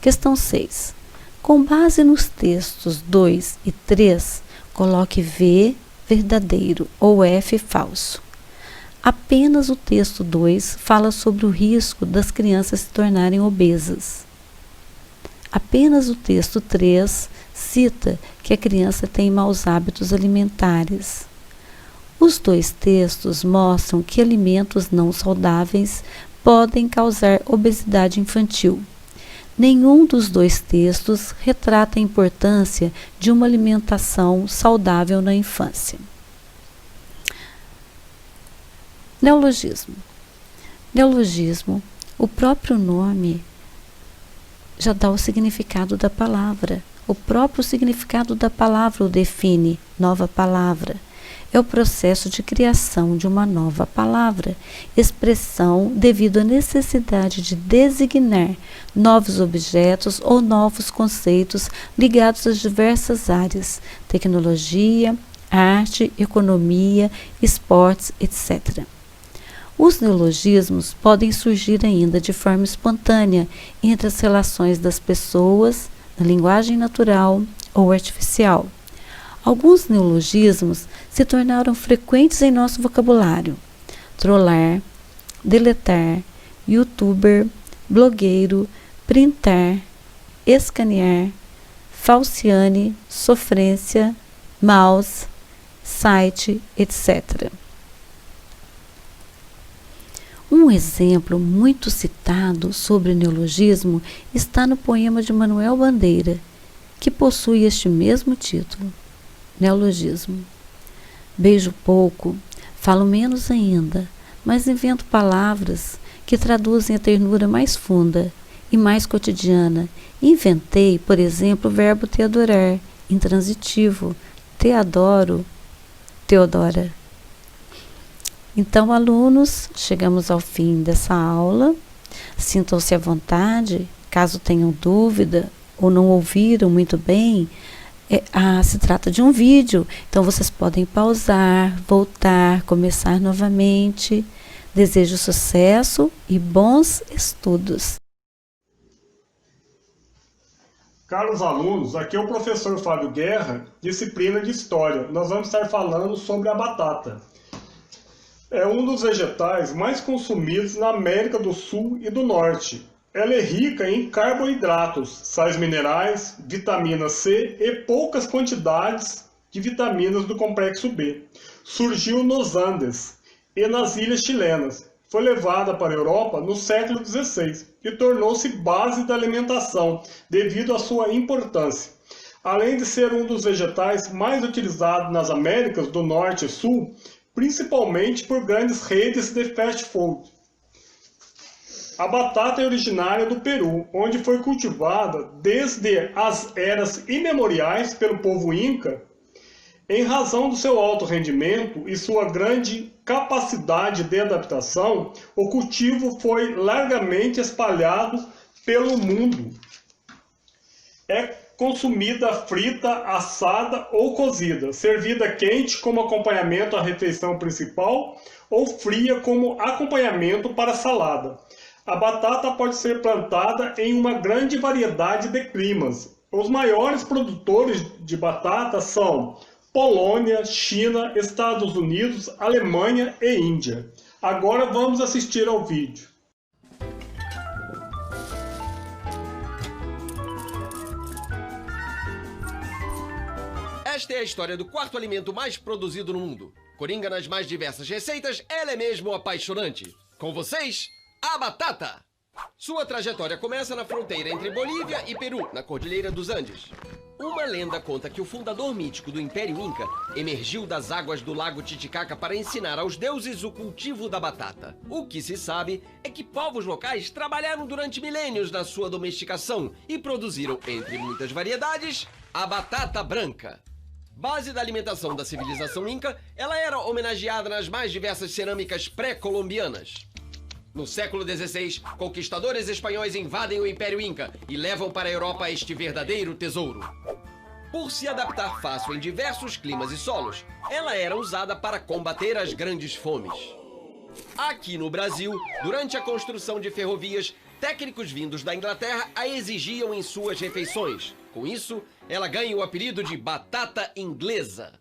Questão 6. Com base nos textos 2 e 3, coloque V verdadeiro ou F falso. Apenas o texto 2 fala sobre o risco das crianças se tornarem obesas. Apenas o texto 3 cita que a criança tem maus hábitos alimentares. Os dois textos mostram que alimentos não saudáveis podem causar obesidade infantil. Nenhum dos dois textos retrata a importância de uma alimentação saudável na infância. Neologismo. Neologismo, o próprio nome já dá o significado da palavra. O próprio significado da palavra o define, nova palavra. É o processo de criação de uma nova palavra, expressão devido à necessidade de designar novos objetos ou novos conceitos ligados às diversas áreas, tecnologia, arte, economia, esportes, etc. Os neologismos podem surgir ainda de forma espontânea entre as relações das pessoas, na linguagem natural ou artificial. Alguns neologismos se tornaram frequentes em nosso vocabulário. Trollar, deletar, youtuber, blogueiro, printar, escanear, falciane, sofrência, mouse, site, etc. Um exemplo muito citado sobre neologismo está no poema de Manuel Bandeira, que possui este mesmo título. Neologismo. Beijo pouco, falo menos ainda, mas invento palavras que traduzem a ternura mais funda e mais cotidiana. Inventei, por exemplo, o verbo te adorar, intransitivo, te adoro, Teodora. Então, alunos, chegamos ao fim dessa aula. Sintam-se à vontade, caso tenham dúvida ou não ouviram muito bem. Se trata de um vídeo, então vocês podem pausar, voltar, começar novamente. Desejo sucesso e bons estudos. Caros alunos, aqui é o professor Fábio Guerra, disciplina de História. Nós vamos estar falando sobre a batata. É um dos vegetais mais consumidos na América do Sul e do Norte. Ela é rica em carboidratos, sais minerais, vitamina C e poucas quantidades de vitaminas do complexo B. Surgiu nos Andes e nas ilhas chilenas. Foi levada para a Europa no século XVI e tornou-se base da alimentação devido à sua importância. Além de ser um dos vegetais mais utilizados nas Américas do Norte e Sul, principalmente por grandes redes de fast food. A batata é originária do Peru, onde foi cultivada desde as eras imemoriais pelo povo Inca. Em razão do seu alto rendimento e sua grande capacidade de adaptação, o cultivo foi largamente espalhado pelo mundo. É consumida frita, assada ou cozida, servida quente como acompanhamento à refeição principal ou fria como acompanhamento para a salada. A batata pode ser plantada em uma grande variedade de climas. Os maiores produtores de batata são Polônia, China, Estados Unidos, Alemanha e Índia. Agora vamos assistir ao vídeo. Esta é a história do quarto alimento mais produzido no mundo. Coringa nas mais diversas receitas, ela é mesmo apaixonante. Com vocês, a batata! Sua trajetória começa na fronteira entre Bolívia e Peru, na Cordilheira dos Andes. Uma lenda conta que o fundador mítico do Império Inca emergiu das águas do lago Titicaca para ensinar aos deuses o cultivo da batata. O que se sabe é que povos locais trabalharam durante milênios na sua domesticação e produziram, entre muitas variedades, a batata branca. Base da alimentação da civilização Inca, ela era homenageada nas mais diversas cerâmicas pré-colombianas. No século XVI, conquistadores espanhóis invadem o Império Inca e levam para a Europa este verdadeiro tesouro. Por se adaptar fácil em diversos climas e solos, ela era usada para combater as grandes fomes. Aqui no Brasil, durante a construção de ferrovias, técnicos vindos da Inglaterra a exigiam em suas refeições. Com isso, ela ganha o apelido de batata inglesa.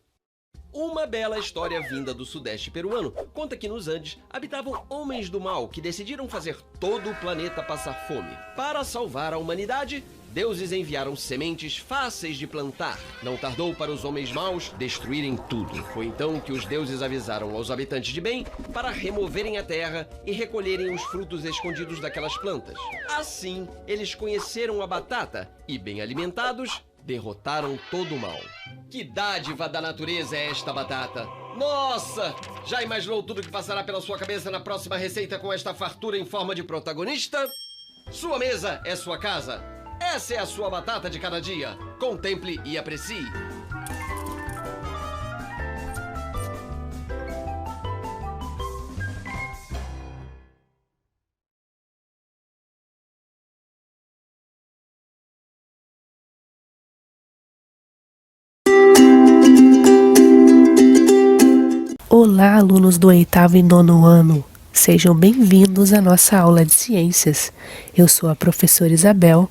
Uma bela história vinda do sudeste peruano conta que nos Andes habitavam homens do mal que decidiram fazer todo o planeta passar fome. Para salvar a humanidade, deuses enviaram sementes fáceis de plantar. Não tardou para os homens maus destruírem tudo. Foi então que os deuses avisaram aos habitantes de bem para removerem a terra e recolherem os frutos escondidos daquelas plantas. Assim, eles conheceram a batata e, bem alimentados, derrotaram todo o mal. Que dádiva da natureza é esta batata! Nossa! Já imaginou tudo que passará pela sua cabeça na próxima receita com esta fartura em forma de protagonista? Sua mesa é sua casa. Essa é a sua batata de cada dia. Contemple e aprecie. Olá, alunos do 8º e 9º ano. Sejam bem-vindos à nossa aula de ciências. Eu sou a professora Isabel.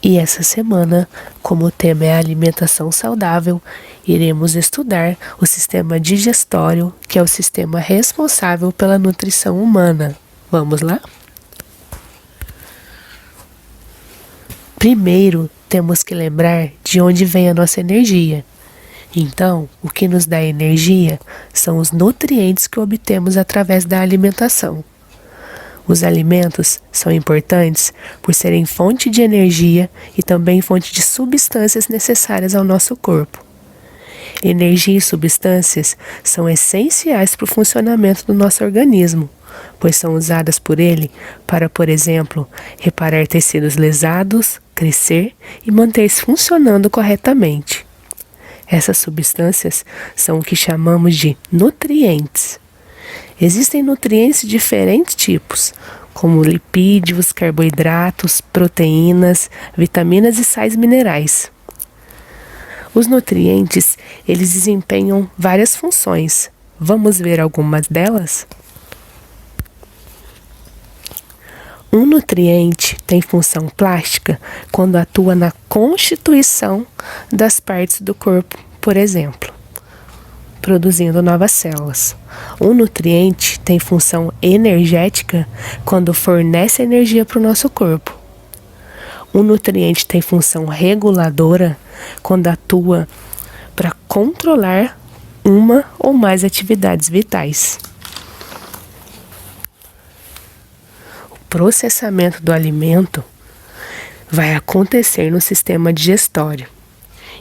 E essa semana, como o tema é alimentação saudável, iremos estudar o sistema digestório, que é o sistema responsável pela nutrição humana. Vamos lá? Primeiro, temos que lembrar de onde vem a nossa energia. Então, o que nos dá energia são os nutrientes que obtemos através da alimentação. Os alimentos são importantes por serem fonte de energia e também fonte de substâncias necessárias ao nosso corpo. Energia e substâncias são essenciais para o funcionamento do nosso organismo, pois são usadas por ele para, por exemplo, reparar tecidos lesados, crescer e manter-se funcionando corretamente. Essas substâncias são o que chamamos de nutrientes. Existem nutrientes de diferentes tipos, como lipídios, carboidratos, proteínas, vitaminas e sais minerais. Os nutrientes, eles desempenham várias funções. Vamos ver algumas delas? Um nutriente tem função plástica quando atua na constituição das partes do corpo, por exemplo, produzindo novas células. Um nutriente tem função energética quando fornece energia para o nosso corpo. Um nutriente tem função reguladora quando atua para controlar uma ou mais atividades vitais. O processamento do alimento vai acontecer no sistema digestório.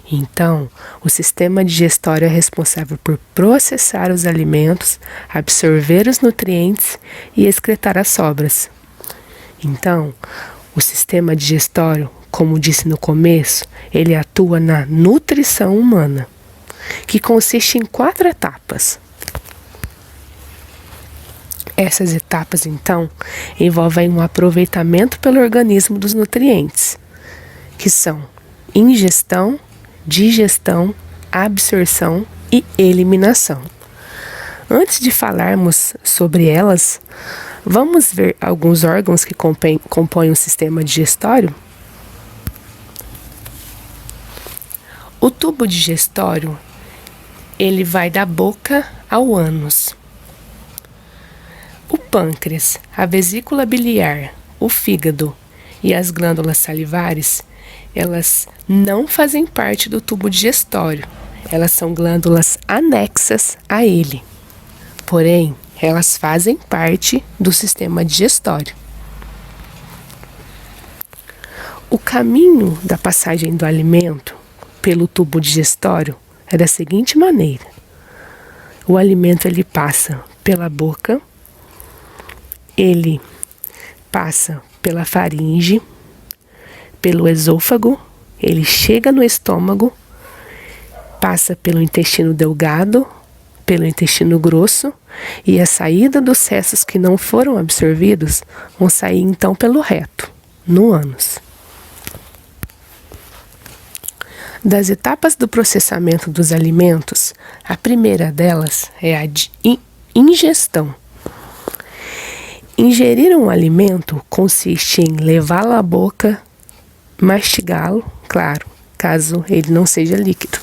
Então, o sistema digestório é responsável por processar os alimentos, absorver os nutrientes e excretar as sobras. Então, o sistema digestório, como disse no começo, ele atua na nutrição humana, que consiste em 4 etapas. Essas etapas, então, envolvem um aproveitamento pelo organismo dos nutrientes, que são ingestão, digestão, absorção e eliminação. Antes de falarmos sobre elas, vamos ver alguns órgãos que compõem o sistema digestório? O tubo digestório, ele vai da boca ao ânus. O pâncreas, a vesícula biliar, o fígado e as glândulas salivares, elas não fazem parte do tubo digestório. Elas são glândulas anexas a ele. Porém, elas fazem parte do sistema digestório. O caminho da passagem do alimento pelo tubo digestório é da seguinte maneira. O alimento ele passa pela boca, ele passa pela faringe, pelo esôfago, ele chega no estômago, passa pelo intestino delgado, pelo intestino grosso, e a saída dos restos que não foram absorvidos vão sair então pelo reto, no ânus. Das etapas do processamento dos alimentos, a primeira delas é a de ingestão. Ingerir um alimento consiste em levá-lo à boca, mastigá-lo, claro, caso ele não seja líquido.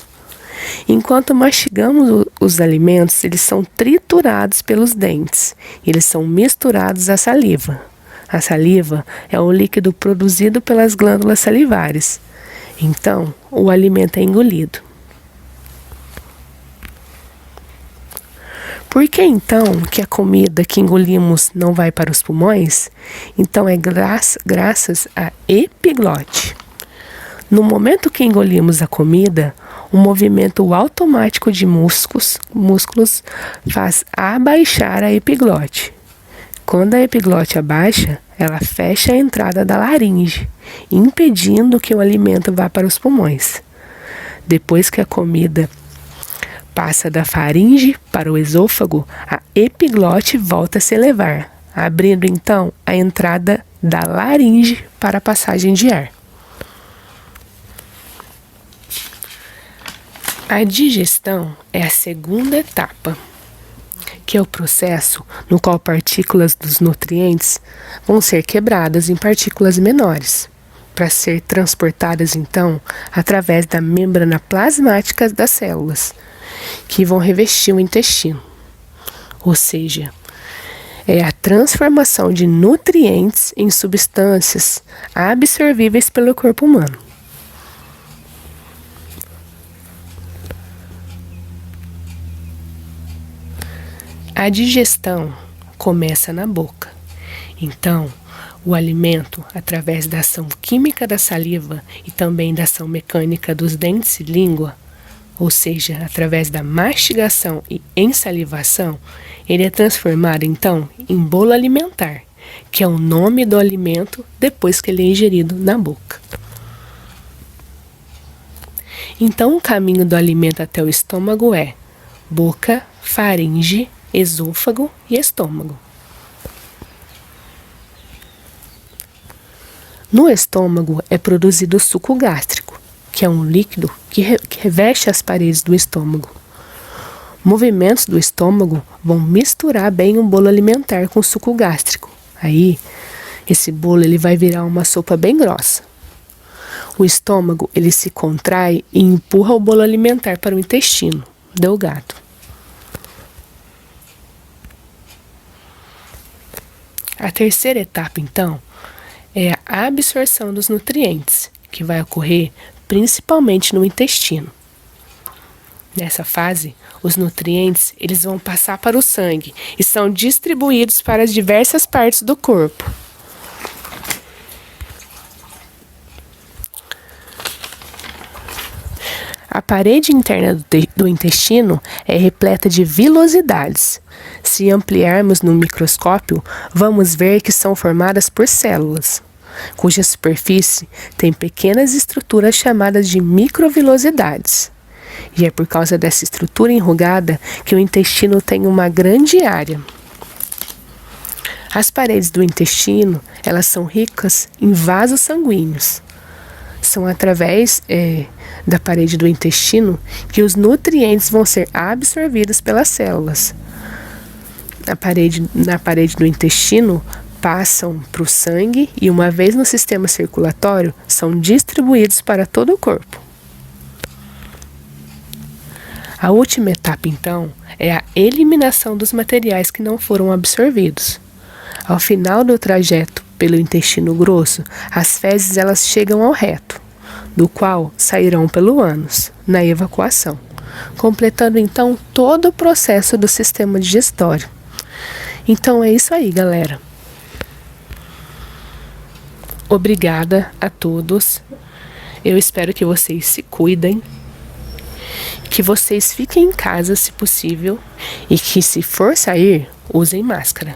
Enquanto mastigamos os alimentos, eles são triturados pelos dentes, eles são misturados à saliva. A saliva é o líquido produzido pelas glândulas salivares. Então, o alimento é engolido. Por que então que a comida que engolimos não vai para os pulmões? Então é graças à epiglote. No momento que engolimos a comida, um movimento automático de músculos faz abaixar a epiglote. Quando a epiglote abaixa, ela fecha a entrada da laringe, impedindo que o alimento vá para os pulmões. Depois que a comida passa da faringe para o esôfago, a epiglote volta a se elevar, abrindo então a entrada da laringe para a passagem de ar. A digestão é a segunda etapa, que é o processo no qual partículas dos nutrientes vão ser quebradas em partículas menores, para ser transportadas então através da membrana plasmática das células, que vão revestir o intestino. Ou seja, é a transformação de nutrientes em substâncias absorvíveis pelo corpo humano. A digestão começa na boca. Então, o alimento, através da ação química da saliva e também da ação mecânica dos dentes e língua, ou seja, através da mastigação e ensalivação, ele é transformado então em bolo alimentar, que é o nome do alimento depois que ele é ingerido na boca. Então, o caminho do alimento até o estômago é boca, faringe, esôfago e estômago. No estômago é produzido o suco gástrico, que é um líquido que reveste as paredes do estômago. Movimentos do estômago vão misturar bem um bolo alimentar com o suco gástrico. Aí, esse bolo ele vai virar uma sopa bem grossa. O estômago ele se contrai e empurra o bolo alimentar para o intestino delgado. A terceira etapa, então, é a absorção dos nutrientes, que vai ocorrer principalmente no intestino. Nessa fase, os nutrientes eles vão passar para o sangue e são distribuídos para as diversas partes do corpo. A parede interna do intestino é repleta de vilosidades. Se ampliarmos no microscópio, vamos ver que são formadas por células, cuja superfície tem pequenas estruturas chamadas de microvilosidades. E é por causa dessa estrutura enrugada que o intestino tem uma grande área. As paredes do intestino, elas são ricas em vasos sanguíneos. São através da parede do intestino que os nutrientes vão ser absorvidos pelas células. Na parede do intestino passam para o sangue e, uma vez no sistema circulatório, são distribuídos para todo o corpo. A última etapa, então, é a eliminação dos materiais que não foram absorvidos. Ao final do trajeto pelo intestino grosso, as fezes elas chegam ao reto, do qual sairão pelo ânus, na evacuação, completando então todo o processo do sistema digestório. Então é isso aí, galera. Obrigada a todos. Eu espero que vocês se cuidem, que vocês fiquem em casa se possível e que, se for sair, usem máscara.